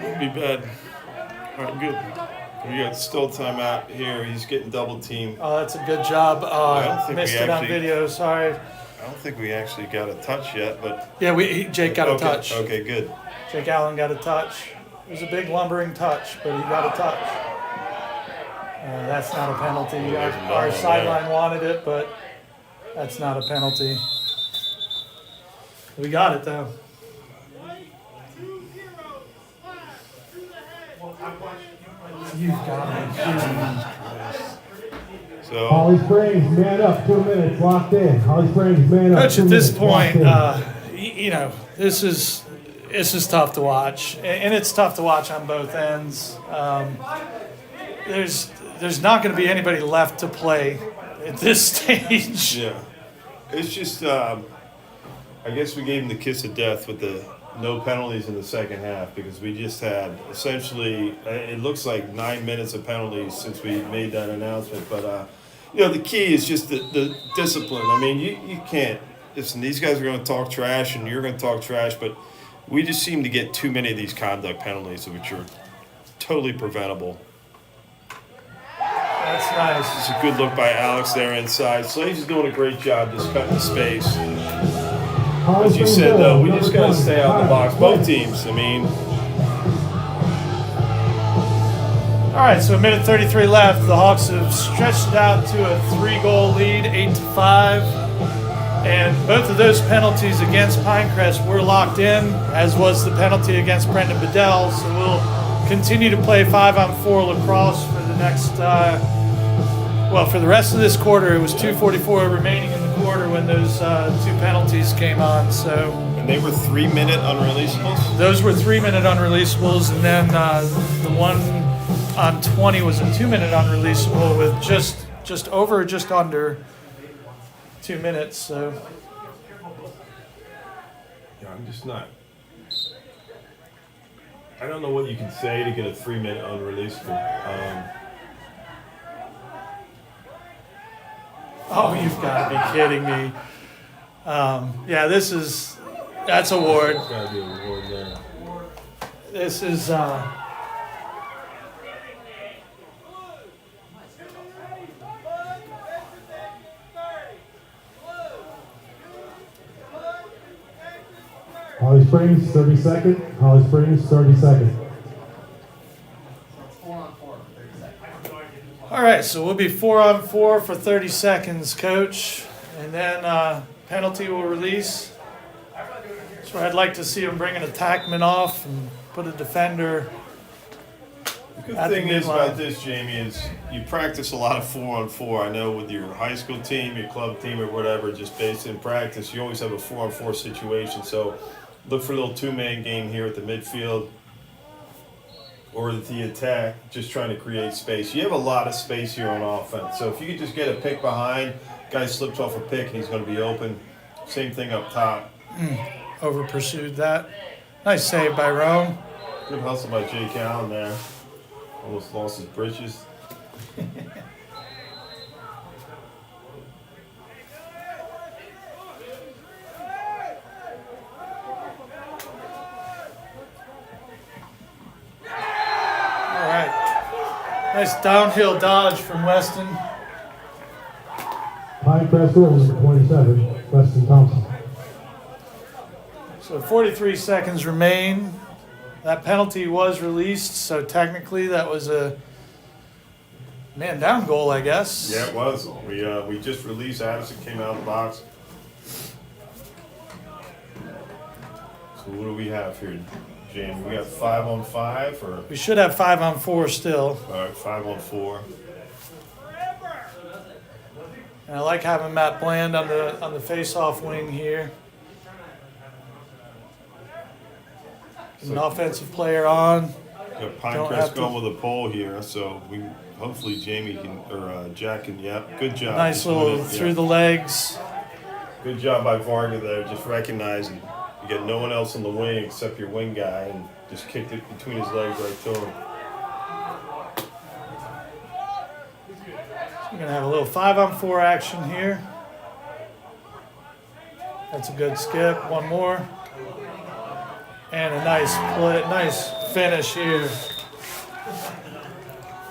Won't be bad. All right, good. We got still timeout here. He's getting double teamed. Oh, that's a good job. I don't think Missed we it on actually- video, sorry. I don't think we actually got a touch yet, but Yeah, Jake got a okay, touch. Okay, good. Jake Allen got a touch. It was a big lumbering touch, but he got a touch. That's not a penalty. there's another Our one sideline wanted it, but that's not a penalty. We got it though. You've got it. So Holly Springs man up 2 minutes locked in. Holly Springs man up. Coach, 2 at this minutes, locked point, in. you know, this is tough to watch, and it's tough to watch on both ends. There's not going to be anybody left to play at this stage. yeah, it's just I guess we gave him the kiss of death with the no penalties in the second half because we just had essentially it looks like 9 minutes of penalties since we made that announcement. But you know, the key is just the discipline. I mean, you can't listen. These guys are going to talk trash, and you're going to talk trash, but we just seem to get too many of these conduct penalties, which are totally preventable. That's nice. It's a good look by Alex there inside. Slaves is doing a great job just cutting the space. Holly As you Springs said, goal, though, we number just got to 20. stay out of the box. Both teams, I mean. All right, so a minute 33 left. The Hawks have stretched it out to a 3-goal lead, 8-5. And both of those penalties against Pinecrest were locked in, as was the penalty against Brendan Bedell. So we'll continue to play 5-on-4 lacrosse for the next, for the rest of this quarter. It was 2:44 remaining in the quarter when those 2 penalties came on. So And they were 3-minute unreleasables? those were 3-minute unreleasables, and then the one on 20 was a 2-minute unreleasable with just over or just under 2 minutes. So Yeah, I'm just not. I don't know what you can say to get a 3-minute unreleasable. oh, you've got to be kidding me. Yeah, this is That's a ward. Gotta be a reward there. This is Holly Springs, 30 second. Holly Springs, 30 second. all right. So we'll be 4-on-4 for 30 seconds, coach, and then penalty will release. So I'd like to see him bring an attackman off and put a defender. The good At the thing is midline. about this, Jamie, is you practice a lot of 4-on-4. I know with your high school team, your club team, or whatever, just based in practice, you always have a 4-on-4 situation. So look for a little two-man game here at the midfield or at the attack, just trying to create space. You have a lot of space here on offense. So if you could just get a pick behind, guy slips off a pick and he's going to be open. Same thing up top. Over pursued that. Nice save by Rome. Good hustle by Jake Allen there. Almost lost his britches. All right. Nice downhill dodge from Weston. Pinecrest rules number 27, Weston Thompson. So 43 seconds remain. That penalty was released, so technically that was a man down goal, I guess. Yeah, it was. We just released Addison, came out of the box. So what do we have here, Jamie? We got 5-on-5 or We should have 5-on-4 still. all right, 5-on-4. And I like having Matt Bland on the face-off wing here. An offensive player on. Got Don't Pinecrest have to- going with a pole here, so we hopefully Jamie can or Jack can. Yep, good job. Nice Just little win it, through yeah. the legs. Good job by Varga there, just recognizing you got no one else on the wing except your wing guy, and just kicked it between his legs right to him. We're gonna have a little 5-on-4 action here. That's a good skip. One more. And a nice finish here.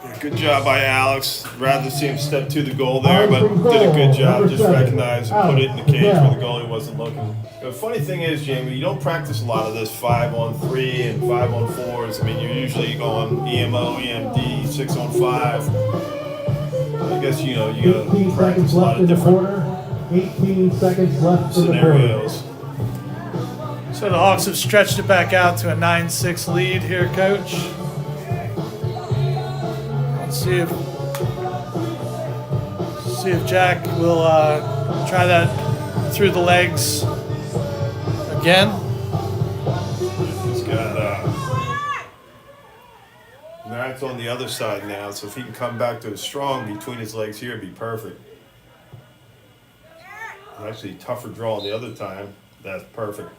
Yeah, good job by Alex. Rather see him step to the goal there, but did a good job. Just recognize and put it in the cage where the goalie wasn't looking. The funny thing is, Jamie, you don't practice a lot of this 5-on-3 and 5-on-4s. I mean, you're usually going EMO, EMD, 6-on-5. I guess you gotta 18 practice seconds a lot left of in the different quarter. 18 seconds left in the quarter. scenarios. So the Hawks have stretched it back out to a 9-6 lead here, Coach. Let's see if Jack will try that through the legs again. He's got Matt's on the other side now, so if he can come back to a strong between his legs here, it'd be perfect. Actually, tougher draw the other time. That's perfect.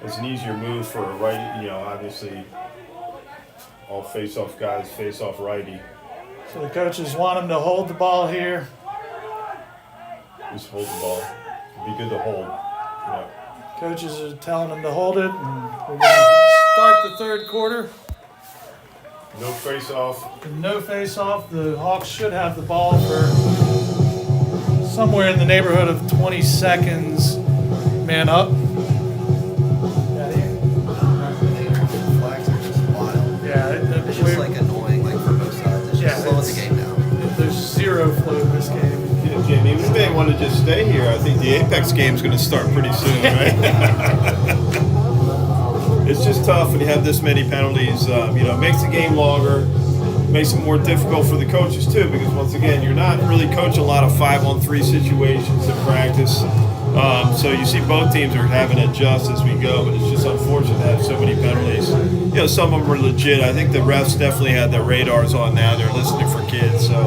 It's an easier move for a righty, obviously all face-off guys, face-off righty. So the coaches want him to hold the ball here. Just hold the ball. It'd be good to hold. Yeah. Coaches are telling him to hold it. And we're going to start the third quarter. No face-off. No face-off. The Hawks should have the ball for somewhere in the neighborhood of 20 seconds. Man up. Flags are just wild. Yeah, It's just like annoying, like for both sides. It's just slowing the game down. There's zero flow in this game. Yeah, Jamie, we may want to just stay here. I think the Apex game's going to start pretty soon, right? It's just tough when you have this many penalties. It makes the game longer, makes it more difficult for the coaches too, because once again, you're not really coaching a lot of 5-on-3 situations in practice. So you see both teams are having to adjust as we go, but it's just unfortunate to have so many penalties. Some of them are legit. I think the refs definitely had their radars on now. They're listening for kids. So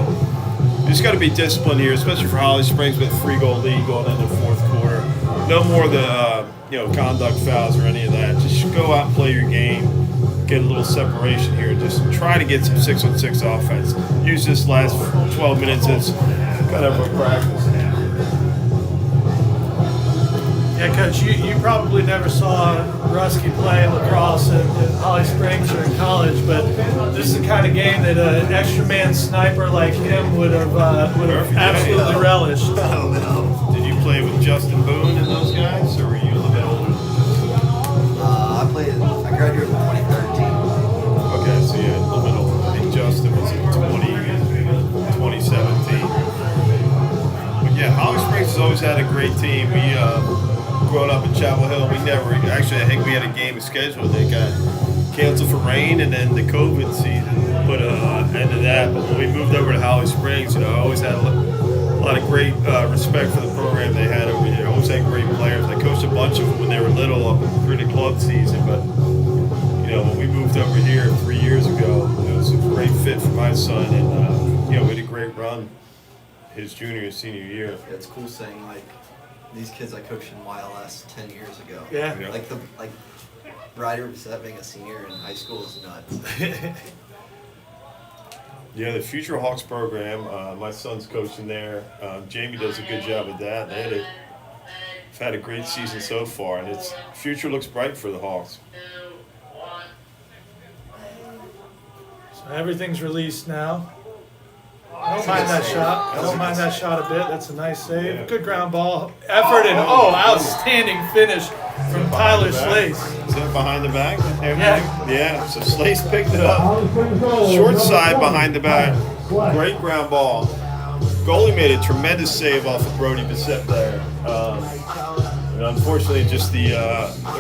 you just got to be disciplined here, especially for Holly Springs with a 3-goal lead going into the fourth quarter. No more of the conduct fouls or any of that. Just go out and play your game. Get a little separation here. Just try to get some 6-on-6 offense. Use this last 12 minutes as kind of a practice. Yeah, Coach, you probably never saw Rusky play lacrosse in Holly Springs or in college, but this is the kind of game that an extra man sniper like him would have absolutely relished. Oh no. Did you play with Justin Boone and those guys, or were you a little bit older? I graduated in 2013. Okay, so yeah, a little bit older. I think Justin was in 2017. But yeah, Holly Springs has always had a great team. We growing up in Chapel Hill, we never actually. I think we had a game scheduled that got canceled for rain, and then the COVID season put an end to that. But when we moved over to Holly Springs, I always had a lot of great respect for the program they had over here. Always had great players. I coached a bunch of them when they were little up through the club season, but when we moved over here 3 years ago, it was a great fit for my son, and we had a great run his junior and senior year. Yeah, it's cool saying like these kids I coached in YLS 10 years ago. Yeah. Like Ryder being a senior in high school is nuts. Yeah, the Future Hawks program, my son's coaching there. Jamie does a good job with that. They've had a great season so far, and its future looks bright for the Hawks. So everything's released now. I don't mind that shot. I don't mind that shot a bit. That's a nice save. Yeah. Good ground ball. Effort and outstanding finish from Tyler Slace. Is that behind the back? Yeah. Yeah, so Slace picked it up. Short side behind the back. Great ground ball. Goalie made a tremendous save off of Brody Bissett there. Unfortunately, just the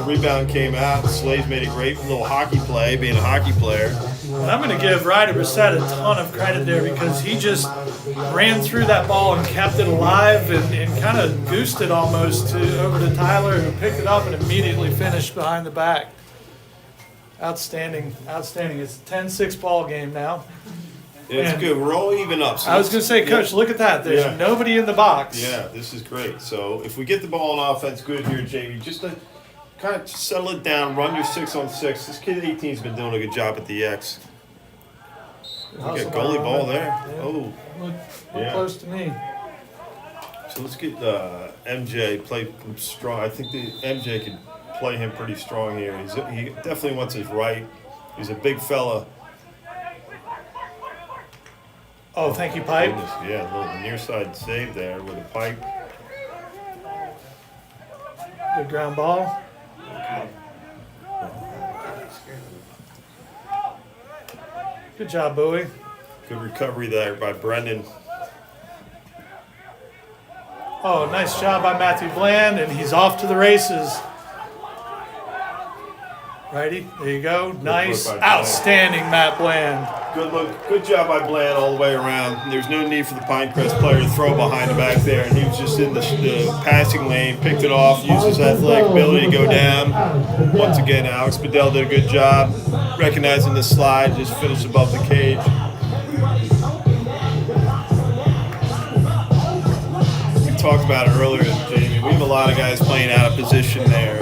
rebound came out. Slaves made a great little hockey play, being a hockey player. And I'm going to give Ryder Bissett a ton of credit there because he just ran through that ball and kept it alive and kind of goosed it almost over to Tyler, who picked it up and immediately finished behind the back. Outstanding, outstanding. It's a 10-6 ball game now. It's And good. We're all even up. So I was going to say, Coach, look at that. There's nobody in the box. Yeah, this is great. So if we get the ball on offense good here, Jamie, just to kind of settle it down, run your 6-on-6. This kid 18's been doing a good job at the X. We got goalie ball there. Yeah. Oh, Look Yeah. close to me. so let's get MJ play him strong. I think the MJ could play him pretty strong here. He definitely wants his right. He's a big fella. Oh, thank you, Pipe. Goodness, yeah, a little near side save there with a pipe. Good ground ball. Good job, Bowie. Good recovery there by Brendan. Oh, nice job by Matthew Bland, and he's off to the races. Righty, there you go. Nice, look by Bland. outstanding Matt Bland. Good look, good job by Bland all the way around. There's no need for the Pinecrest player to throw behind the back there, and he was just in the passing lane, picked it off, used his athletic ability to go down. Once again, Alex Bedell did a good job recognizing the slide, just finished above the cage. We talked about it earlier, Jamie. We have a lot of guys playing out of position there.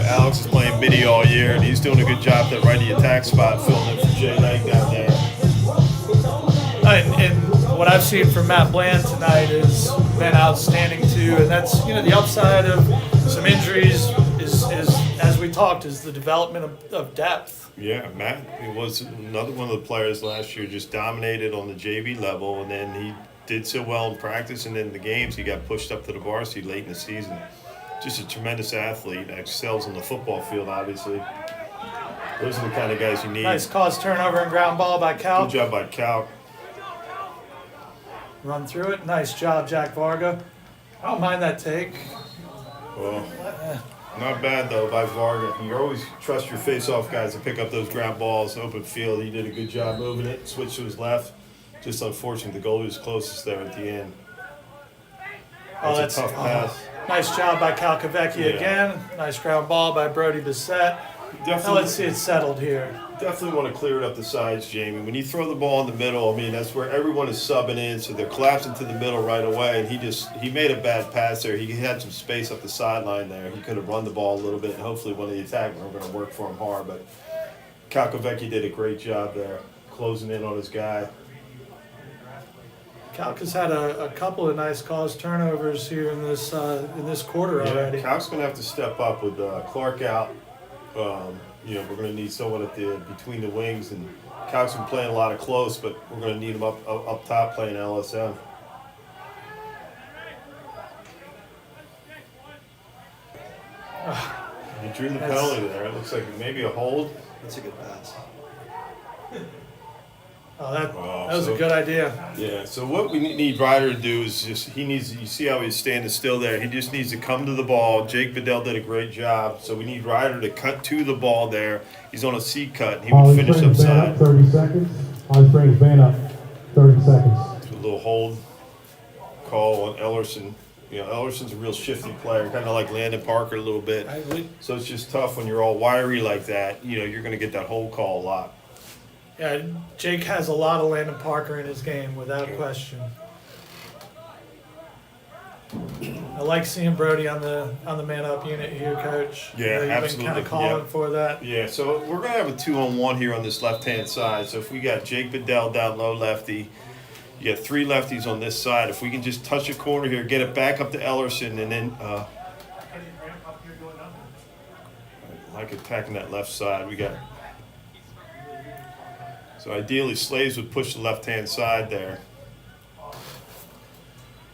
Alex is playing midi all year, and he's doing a good job at that righty attack spot, filling in for Jay Knight down there. And what I've seen from Matt Bland tonight has been outstanding too, and that's the upside of some injuries is as we talked, is the development of depth. Yeah, Matt was another one of the players last year, just dominated on the JV level, and then he did so well in practice, and in the games he got pushed up to the varsity late in the season. Just a tremendous athlete, excels on the football field, obviously. Those are the kind of guys you need. Nice cause turnover and ground ball by Cal. Good job by Cal. Run through it. Nice job, Jack Varga. I don't mind that take. Well, not bad though by Varga. You always trust your face-off guys to pick up those ground balls, open field. He did a good job moving it, switched to his left. Just unfortunate the goalie was closest there at the end. That's a tough pass. Nice job by Cal Kavecki again. Nice ground ball by Brody Bissett. Now let's see it settled here. Definitely want to clear it up the sides, Jamie. When you throw the ball in the middle, I mean, that's where everyone is subbing in, so they're collapsing to the middle right away. And he made a bad pass there. He had some space up the sideline there. He could have run the ball a little bit, and hopefully one of the attackmen were going to work for him hard. But Cal Kavecki did a great job there, closing in on his guy. Calc has had a couple of nice cause turnovers here in this quarter already. Yeah, Calc's going to have to step up with Clark out. You know, we're going to need someone at the between the wings, and Calc's been playing a lot of close, but we're going to need him up top playing LSM. He drew the penalty there. It looks like maybe a hold. That's a good pass. Oh, that was a good idea. Yeah, so what we need Ryder to do is you see how he's standing still there. He just needs to come to the ball. Jake Vidal did a great job. So we need Ryder to cut to the ball there. He's on a C cut, and he would finish Springs van upside. up 30 seconds. Holly Springs van up 30 seconds. A little hold call on Ellerson. You know, Ellerson's a real shifty player, kind of like Landon Parker a little bit. So it's just tough when you're all wiry like that. You know, you're going to get that hold call a lot. Yeah, Jake has a lot of Landon Parker in his game, without question. I like seeing Brody on the man up unit here, Coach. Yeah, You know, you've absolutely. been kind of calling Yeah. for that. Yeah, so we're going to have a 2-on-1 here on this left-hand side. So if we got Jake Vidal down low lefty, you got 3 lefties on this side. If we can just touch a corner here, get it back up to Ellerson, and then I like attacking that left side. We got. So ideally, Slaves would push the left-hand side there.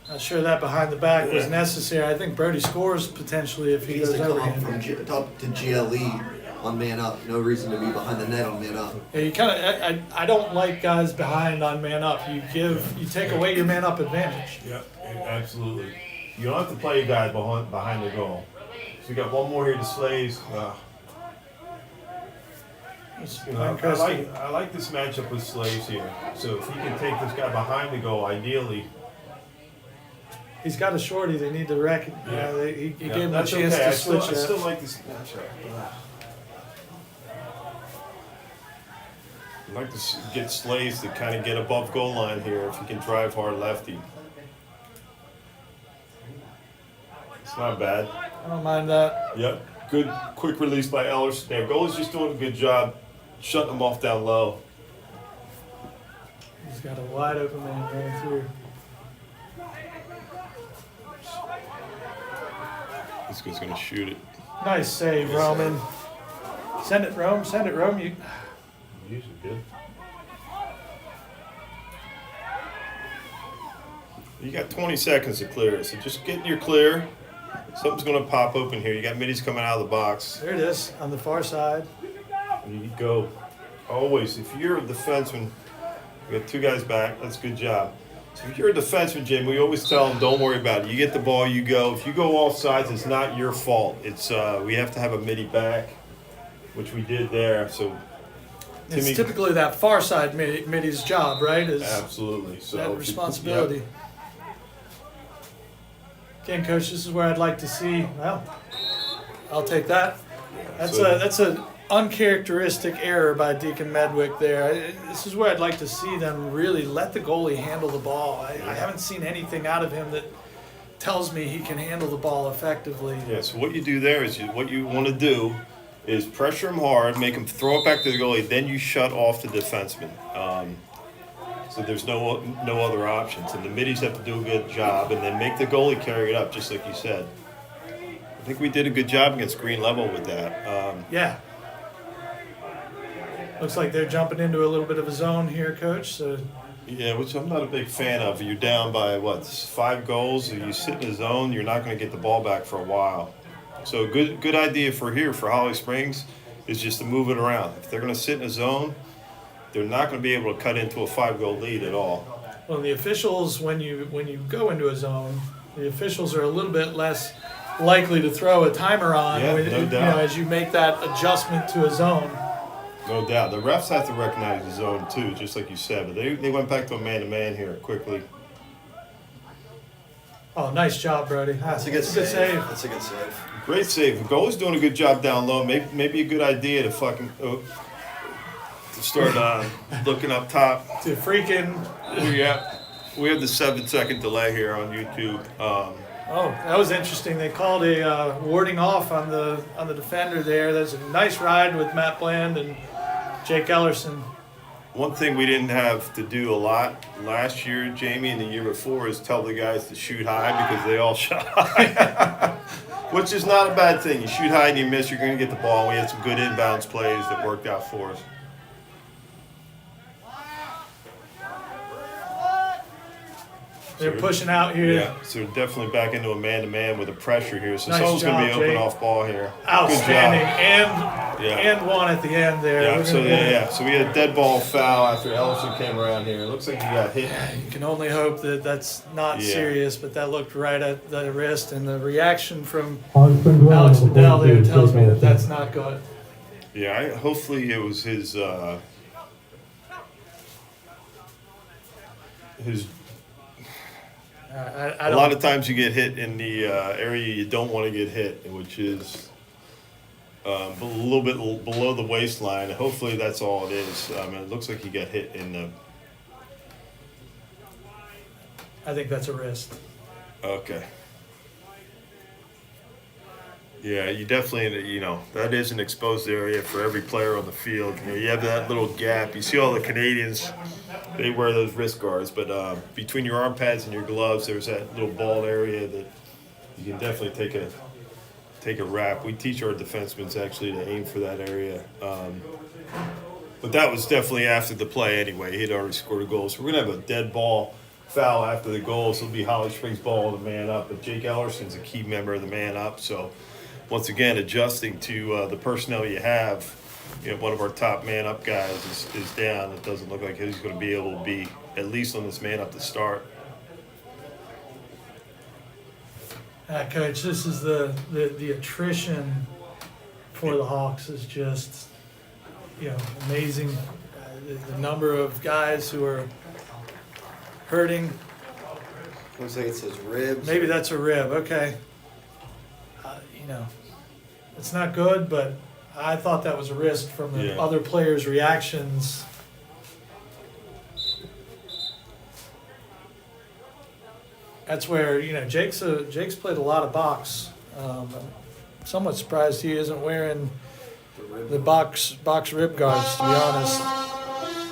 Not sure that behind the back was Yeah. necessary. I think Brody scores potentially if he He needs goes to come up overhand. from top to GLE on man up. No reason to be behind the net on man up. Yeah, you kind of. I don't like guys behind on man up. You take away your man up advantage. Yeah, absolutely. You don't have to play a guy behind the goal. So we got one more here to Slaves. You know, I like this matchup with Slaves here. So if he can take this guy behind the goal, ideally. He's got a shorty. They need to reckon. Yeah. He gave Yeah, him a that's chance okay. to I switch still that. like this matchup. I'd like to get Slaves to kind of get above goal line here if he can drive hard lefty. It's not bad. I don't mind that. Yep. Good quick release by Ellerson there. Goalie's just doing a good job shutting him off down low. He's got a wide open man going through. This guy's going to shoot it. Nice save, Roman. Send it, Rome. Send it, Rome. You. Usually good. You got 20 seconds to clear it, so just get in your clear. Something's going to pop open here. You got middies coming out of the box. There it is on the far side. You go. Always, if you're a defenseman, you got 2 guys back. That's a good job. So if you're a defenseman, Jim, we always tell them, don't worry about it. You get the ball, you go. If you go off sides, it's not your fault. It's we have to have a midi back, which we did there. So It's typically that far side middy's job, right? Is absolutely. So that responsibility. Yep. Again, Coach, this is where I'd like to see. Well, I'll take that. That's So- that's an uncharacteristic error by Deacon Medwick there. This is where I'd like to see them really let the goalie handle the ball. I haven't seen anything out of him that tells me he can handle the ball effectively. Yeah, so what you do there is what you want to do is pressure him hard, make him throw it back to the goalie, then you shut off the defenseman. So there's no other options. And the middies have to do a good job and then make the goalie carry it up, just like you said. I think we did a good job against Green Level with that. Yeah. Looks like they're jumping into a little bit of a zone here, Coach. So Yeah, which I'm not a big fan of. You're down by, 5 goals. If you sit in the zone, you're not going to get the ball back for a while. So a good idea for Holly Springs is just to move it around. If they're going to sit in a zone, they're not going to be able to cut into a 5-goal lead at all. well, the officials, when you go into a zone, the officials are a little bit less likely to throw a timer on Yeah, no doubt. as you make that adjustment to a zone. No doubt. The refs have to recognize the zone too, just like you said. But they went back to a man-to-man here quickly. Oh, nice job, Brody. That's a good That's save. That's a good save. Great save. The goalie's doing a good job down low. Maybe a good idea to to start looking up top. To freaking. We have the 7-second delay here on YouTube. Oh, that was interesting. They called a warding off on the defender there. That's a nice ride with Matt Bland and Jake Ellerson. One thing we didn't have to do a lot last year, Jamie, and the year before, is tell the guys to shoot high because they all shot high. Which is not a bad thing. You shoot high and you miss, you're going to get the ball. We had some good inbounds plays that worked out for us. They're pushing out here. Yeah, so they're definitely back into a man-to-man with the pressure here. So Nice someone's going to be job, open Jake. off ball here. Outstanding. Good job. And one at the end there. Yeah, We're so gonna- yeah. So we had a dead ball foul after Ellison came around here. It looks like he got hit. You can only hope that that's not Yeah. serious, but that looked right at the wrist, and the reaction from Holly Springs well, Alex number Liddell there 42, tells me Jake that Ellison. that's not good. Yeah, hopefully it was his I a don't, lot of times you get hit in the area you don't want to get hit, which is a little bit below the waistline. Hopefully that's all it is. It looks like he got hit in the. I think that's a wrist. Okay. Yeah, you definitely, that is an exposed area for every player on the field. You have that little gap. You see all the Canadians, they wear those wrist guards, but between your arm pads and your gloves, there's that little bald area that you can definitely take a wrap. We teach our defensemen actually to aim for that area. But that was definitely after the play anyway. He'd already scored a goal. So we're going to have a dead ball foul after the goal. So it'll be Holly Springs ball and the man up. But Jake Ellerson's a key member of the man up. So once again, adjusting to the personnel you have. One of our top man up guys is down. It doesn't look like he's going to be able to be at least on this man up to start. Coach, this is the attrition for the Hawks is just, amazing. The number of guys who are hurting. Looks like it says ribs. Maybe that's a rib. Okay. It's not good, but I thought that was a wrist from the Yeah. other players' reactions. That's where Jake's played a lot of box. I'm somewhat surprised he isn't wearing the box rib guards. To be honest,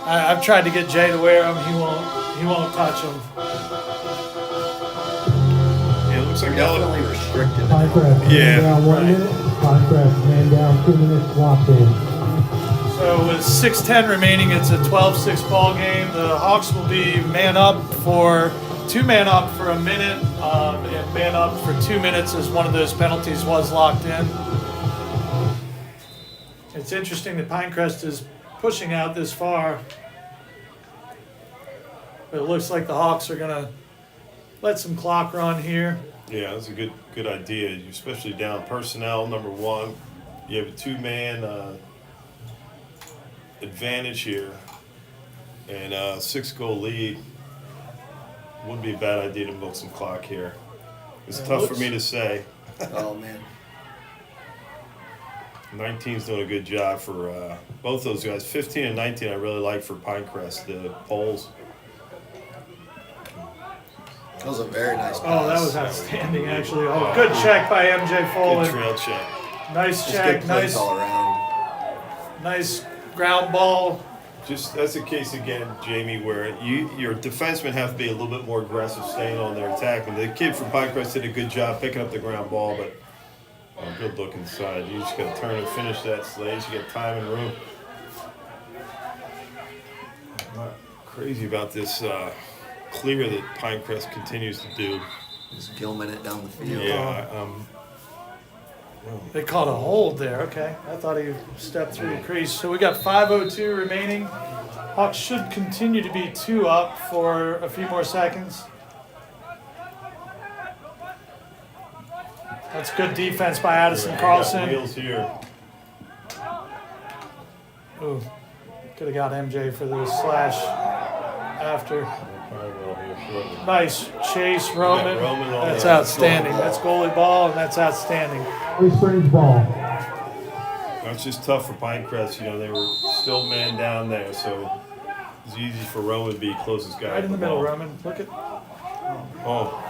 I've tried to get Jay to wear them. He won't touch them. Yeah, it looks like Definitely restricted. Pinecrest, Yeah. man down 1 minute. Pinecrest, man down 2 minutes, swap in. So with 6:10 remaining, it's a 12-6 ball game. The Hawks will be man up for a minute, and man up for 2 minutes as one of those penalties was locked in. It's interesting that Pinecrest is pushing out this far, but it looks like the Hawks are gonna let some clock run here. Yeah, that's a good idea, especially down personnel, number one. You have a two-man advantage here, and a 6-goal lead. Wouldn't be a bad idea to milk some clock here. It's Yeah, tough for me to say. Oh man. 19's doing a good job for both those guys. 15 and 19 I really like for Pinecrest, the poles. That was a very nice pass. Oh, that was outstanding, actually. Oh, good check by MJ Good Foley. trail check. Nice Just check, good plays nice, all around. nice ground ball. Just that's the case again, Jamie, where your defensemen have to be a little bit more aggressive, staying on their attack. And the kid from Pinecrest did a good job picking up the ground ball, but good look inside. You just got to turn and finish that, Slaves. You got time and room. I'm not crazy about this clear that Pinecrest continues to do. Just gilming it down the field. Yeah, They caught a hold there. Okay, I thought he stepped through the crease. So we got 5:02 remaining. Hawks should continue to be 2 up for a few more seconds. That's good defense by Addison we got Carlson. wheels here. Ooh, could have got MJ for the slash after. Nice chase, Roman. Roman on That's the outstanding. goalie ball. That's goalie ball, and that's outstanding. Holly Springs ball. That's just tough for Pinecrest. They were still man down there, so it's easy for Roman to be closest guy. Right at in the middle, ball. Roman. Look at. Oh,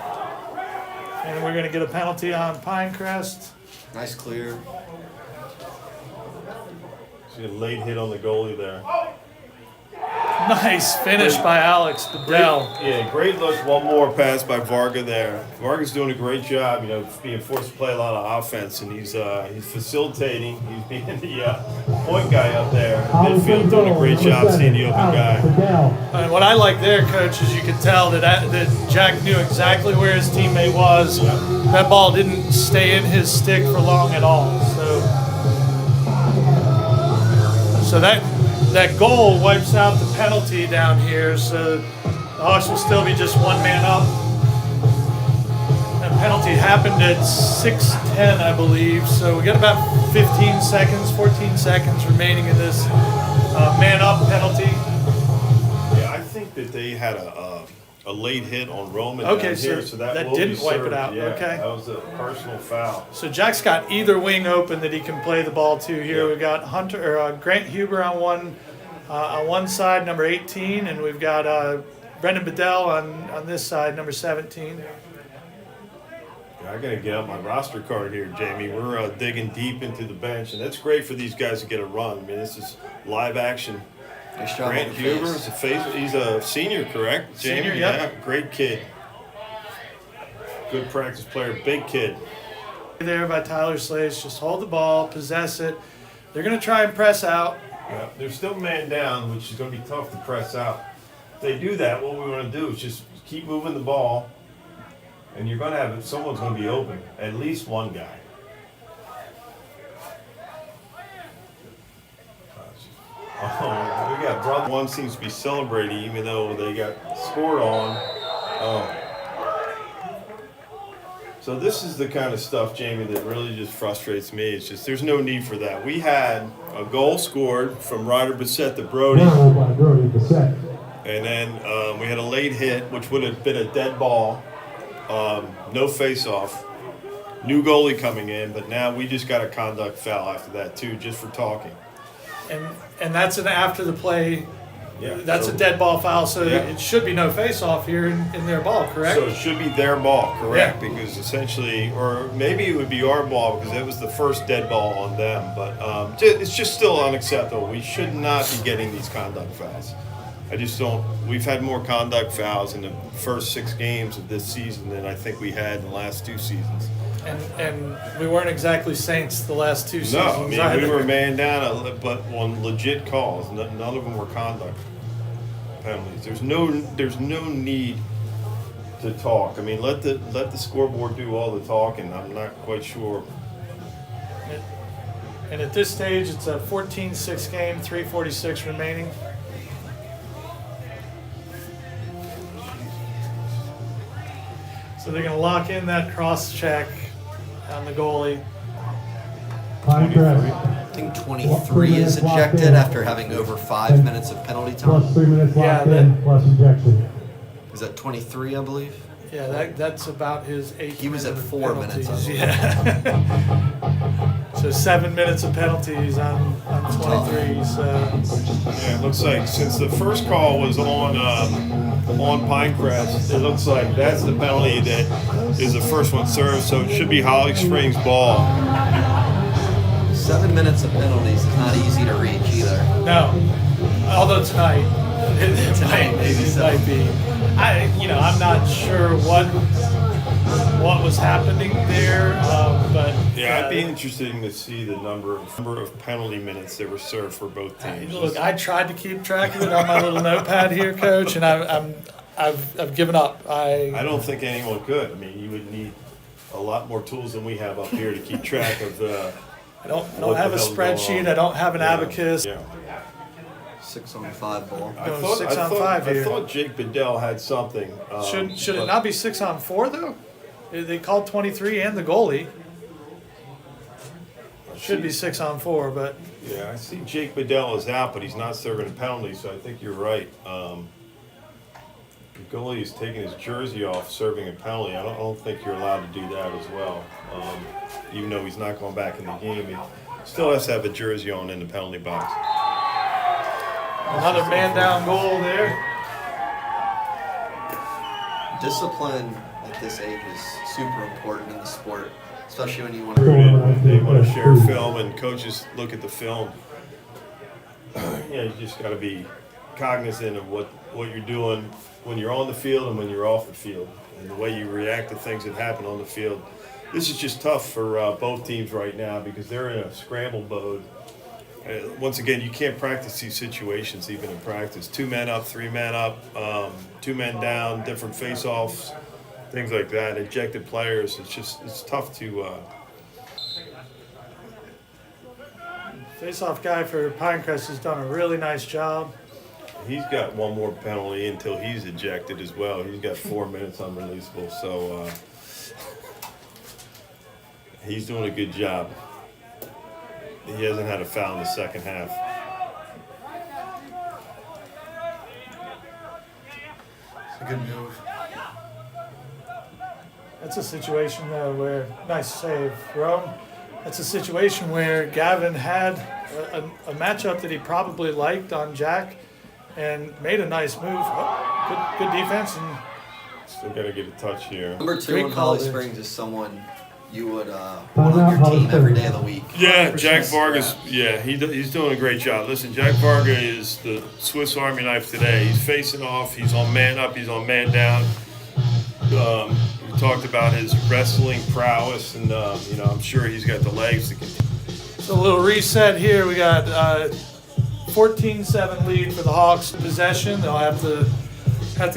And we're going to get a penalty on Pinecrest. Nice clear. she's a late hit on the goalie there. Nice finish by Alex Bedell. Yeah, great look. One more pass by Varga there. Varga's doing a great job, being forced to play a lot of offense, and he's facilitating. He's being the point guy up there. Midfield doing a great job seeing the open guy. And what I like there, Coach, is you could tell that Jack knew exactly where his teammate was. That ball didn't stay in his stick for long at all. So that goal wipes out the penalty down here, so the Hawks will still be just one man up. That penalty happened at 6:10, I believe, so we got about 14 seconds remaining in this man up penalty. Yeah, I think that they had a late hit on Roman Okay, down here, so so that that will didn't be wipe it served. out, Yeah, okay. that was a personal foul. So Jack's got either wing open that he can play the ball to here. Yeah. We've got Grant Huber on one side, number 18, and we've got Brendan Bedell on this side, number 17. Yeah, I gotta get out my roster card here, Jamie. We're digging deep into the bench, and that's great for these guys to get a run. I mean, this is live action. Nice job Grant on the Huber face. is a face. He's a senior, correct? Jamie? Senior, yep. Yeah, great kid. Good practice player, big kid. There by Tyler Slays, just hold the ball, possess it. They're going to try and press out. Yeah, they're still man down, which is going to be tough to press out. If they do that, what we want to do is just keep moving the ball, and you're going to have someone's going to be open, at least one guy. Oh, we got brother one seems to be celebrating, even though they got scored on. Oh. So this is the kind of stuff, Jamie, that really just frustrates me. It's just there's no need for that. We had a goal scored from Ryder Bissett to Brody, and then we had a late hit, which would have been a dead ball, no face-off. New goalie coming in, but now we just got a conduct foul after that too, just for talking. And that's an after the play. Yeah, That's so- a dead ball foul, so Yeah. it should be no face-off here in their ball, correct? So it should be their ball, correct? Yeah. Because essentially, or maybe it would be our ball because that was the first dead ball on them. But it's just still unacceptable. We should not be getting these conduct fouls. I just don't. We've had more conduct fouls in the first 6 games of this season than I think we had in the last 2 seasons. And we weren't exactly saints the last 2 seasons No, I mean, either. we were man down, but on legit calls. None of them were conduct penalties. There's no need to talk. I mean, let the scoreboard do all the talking. I'm not quite sure. And at this stage, it's a 14-6 game, 3:46 remaining. So they're going to lock in that cross check on the goalie. Pinecrest. I think 23 is ejected after having over 5 minutes of penalty Plus time. 3 minutes Yeah, locked in, plus ejection. Is that 23, I believe? Yeah, that's about his 8 He was at minute 4 minutes, penalties. I Yeah. So 7 minutes of penalties on 23. So Yeah, it looks like since the first call was on Pinecrest, it looks like that's the penalty that is the first one served. So it should be Holly Springs ball. 7 minutes of penalties is not easy to reach either. no, although tonight it might be. I'm not sure what was happening there, but Yeah, I'd be interested to see the number of penalty minutes that were served for both teams. Look, I tried to keep track of it on my little notepad here, Coach, and I've given up. I don't think anyone could. I mean, you would need a lot more tools than we have up here to keep track of. I don't what have the a hell's going spreadsheet. on. I don't have an Yeah, abacus. Yeah. 6-on-5 ball. Going 6 on 5 here. I thought Jake Bedell had something. Should it not be 6 on 4 though? They called 23 and the goalie. Should be 6 on 4, but Yeah, I see Jake Bedell is out, but he's not serving a penalty, so I think you're right. The goalie is taking his jersey off, serving a penalty. I don't think you're allowed to do that as well. Even though he's not going back in the game, he still has to have a jersey on in the penalty box. another man down goal there. Discipline at this age is super important in the sport, especially when you want to. They want to share film, and coaches look at the film. Yeah, you just got to be cognizant of what you're doing when you're on the field and when you're off the field, and the way you react to things that happen on the field. This is just tough for both teams right now because they're in a scramble mode. Once again, you can't practice these situations even in practice. 2 men up, 3 men up, 2 men down, different face-offs, things like that. Ejected players. It's tough to. Face-off guy for Pinecrest has done a really nice job. He's got one more penalty until he's ejected as well. He's got 4 minutes unreleasable, so he's doing a good job. He hasn't had a foul in the second half. It's a good move. That's a situation though where, nice save, Rome. That's a situation where Gavin had a matchup that he probably liked on Jack and made a nice move. Oh, good defense. And Still got to get a touch here. Number 2 Great in call Holly there. Springs is someone you would want on your team every day of the week. Yeah, Jack Vargas. Yeah, he's doing a great job. Listen, Jack Vargas is the Swiss Army knife today. He's facing off. He's on man up. He's on man down. We talked about his wrestling prowess, and I'm sure he's got the legs to continue. so a little reset here. We got 14-7 lead for the Hawks possession. They'll have to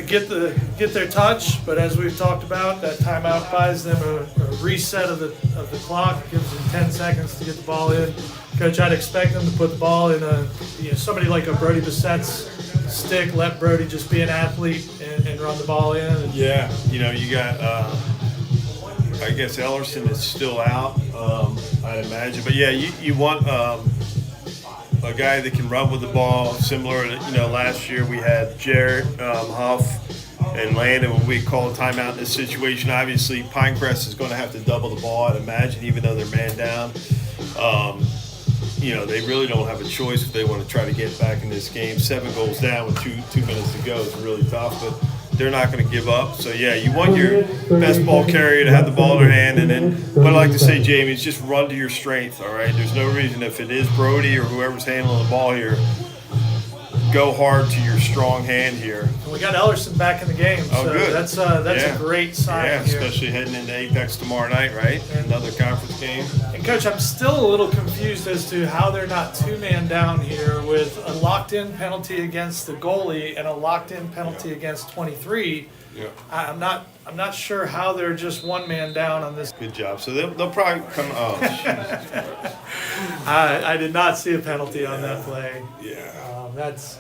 get their touch, but as we've talked about, that timeout buys them a reset of the clock. It gives them 10 seconds to get the ball in. Coach, I'd expect them to put the ball in somebody like a Brody Bissett's stick. Let Brody just be an athlete and run the ball in. And Yeah, you got. I guess Ellerson is still out. I'd imagine, but yeah, you want a guy that can run with the ball, similar to last year we had Jarrett Huff and Landon when we called timeout in this situation. Obviously, Pinecrest is going to have to double the ball, I'd imagine, even though they're man down. They really don't have a choice if they want to try to get back in this game. 7 goals down with 2 minutes to go is really tough, but they're not going to give up. So, yeah, you want your best ball carrier to have the ball in their hand. And then what I like to say, Jamie, is just run to your strength, all right? There's no reason, if it is Brody or whoever's handling the ball here, go hard to your strong hand here. And we got Ellerson back in the game, Oh, so good. that's Yeah. a great sign Yeah, here. especially heading into Apex tomorrow night, right? Another conference game. And Coach, I'm still a little confused as to how they're not 2-man down here with a locked-in penalty against the goalie and a locked-in penalty against 23. Yeah. I'm not sure how they're just 1-man down on this. Good job. So they'll probably come. Oh, jeez. I did not see a penalty on that play. Yeah. That's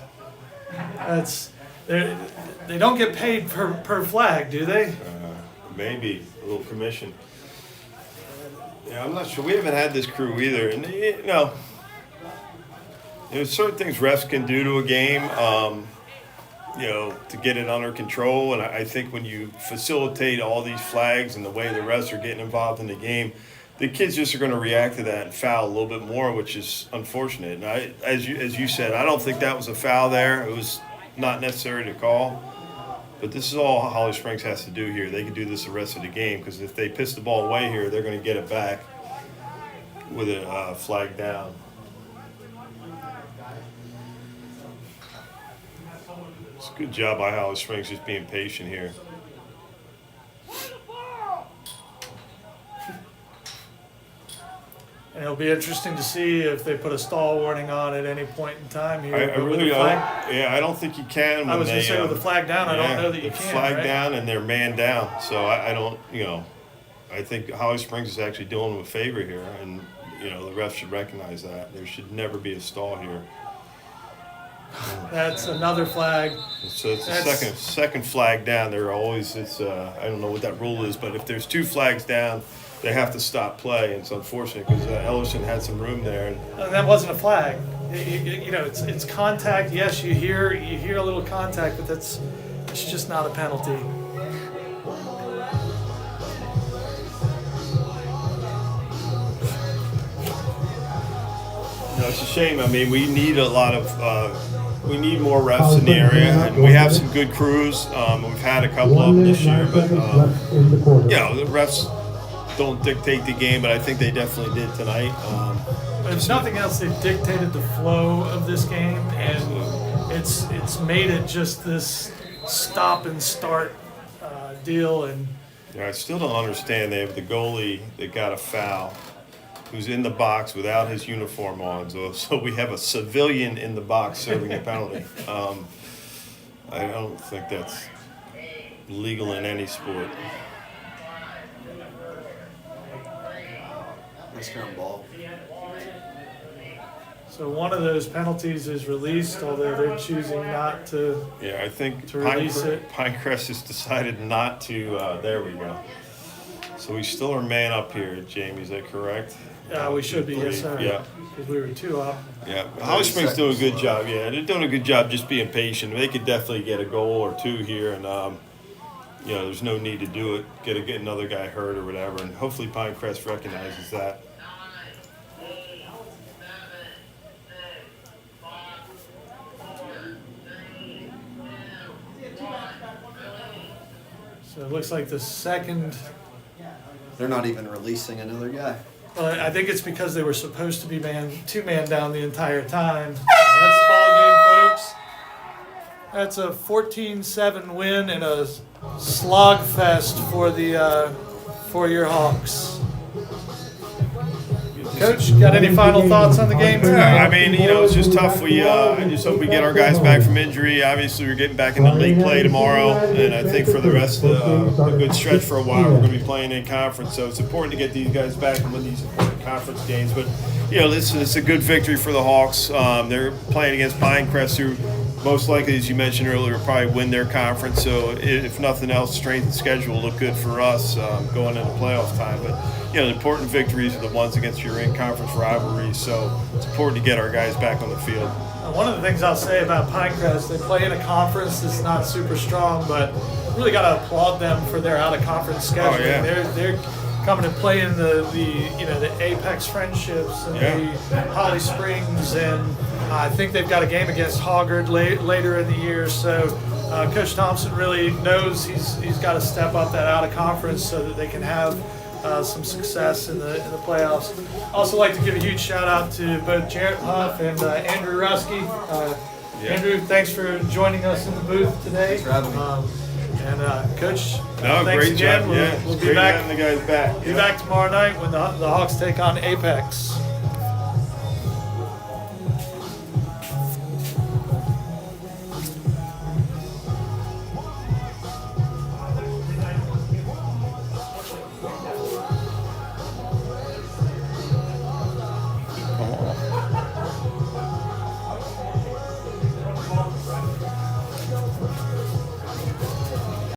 they don't get paid per flag, do they? Maybe a little commission. Yeah, I'm not sure. We haven't had this crew either, and there's certain things refs can do to a game, to get it under control. And I think when you facilitate all these flags and the way the refs are getting involved in the game, the kids just are going to react to that and foul a little bit more, which is unfortunate. And as you said, I don't think that was a foul there. It was not necessary to call. But this is all Holly Springs has to do here. They can do this the rest of the game, because if they piss the ball away here, they're going to get it back with a flag down. It's a good job by Holly Springs just being patient here. And it'll be interesting to see if they put a stall warning on at any point in time here. I But with really the don't. flag- Yeah, I don't think you can. I was going to say with the flag down, I don't know that you the can. flag right? down and they're man down. So I don't, I think Holly Springs is actually doing them a favor here, and the refs should recognize that. There should never be a stall here. That's another flag. So it's the That's- second flag down. There always I don't know what that rule is, but if there's 2 flags down, they have to stop play. And it's unfortunate because Ellerson had some room there. And That wasn't a flag. It's contact. Yes, you hear a little contact, but it's just not a penalty. it's a shame. I mean, we need a lot of. We need more refs in the area, and we have some good crews. We've had a couple of them this year, but the refs don't dictate the game, but I think they definitely did tonight. But if nothing else, they've dictated the flow of this game, and it's made it just this stop and start deal. And Yeah, I still don't understand. They have the goalie that got a foul, who's in the box without his uniform on. So we have a civilian in the box serving a penalty. I don't think that's legal in any sport. Nice ground ball. so one of those penalties is released, although they're choosing not to. Yeah, I think To release it. Pinecrest has decided not to. There we go. So we still are man up here, Jamie. Is that correct? We should be, yes, sir. Yeah. Because we were 2 up. Yeah, Holly Springs doing a good job. Yeah, they're doing a good job just being patient. They could definitely get a goal or 2 here, and there's no need to do it. Get another guy hurt or whatever, and hopefully Pinecrest recognizes that. So it looks like the second. They're not even releasing another guy. Well, I think it's because they were supposed to be 2-man down the entire time. That's the ball game, folks. That's a 14-7 win and a slog fest for your Hawks. Coach, got any final thoughts on the game tonight? I mean, it's just tough. I just hope we get our guys back from injury. Obviously, we're getting back into league play tomorrow, and I think for the rest of a good stretch for a while, we're going to be playing in conference. So it's important to get these guys back and win these important conference games. But listen, it's a good victory for the Hawks. They're playing against Pinecrest, who most likely, as you mentioned earlier, will probably win their conference. So if nothing else, strength and schedule will look good for us going into playoff time. But the important victories are the ones against your in-conference rivalries. So it's important to get our guys back on the field. One of the things I'll say about Pinecrest, they play in a conference that's not super strong, but really got to applaud them for their out-of-conference schedule. Oh, yeah. They're coming to play in the Apex Friendships and the Holly Springs, and I think they've got a game against Hoggard later in the year. So Coach Thompson really knows he's got to step up that out-of-conference so that they can have some success in the playoffs. Also like to give a huge shout out to both Jarrett Huff and Andrew Rusky. Andrew, thanks for joining us in the booth today. Thanks for having me. And Coach, No, thanks great again. job. We'll It's be great back. having the guys back. Be back tomorrow night when the Hawks take on Apex.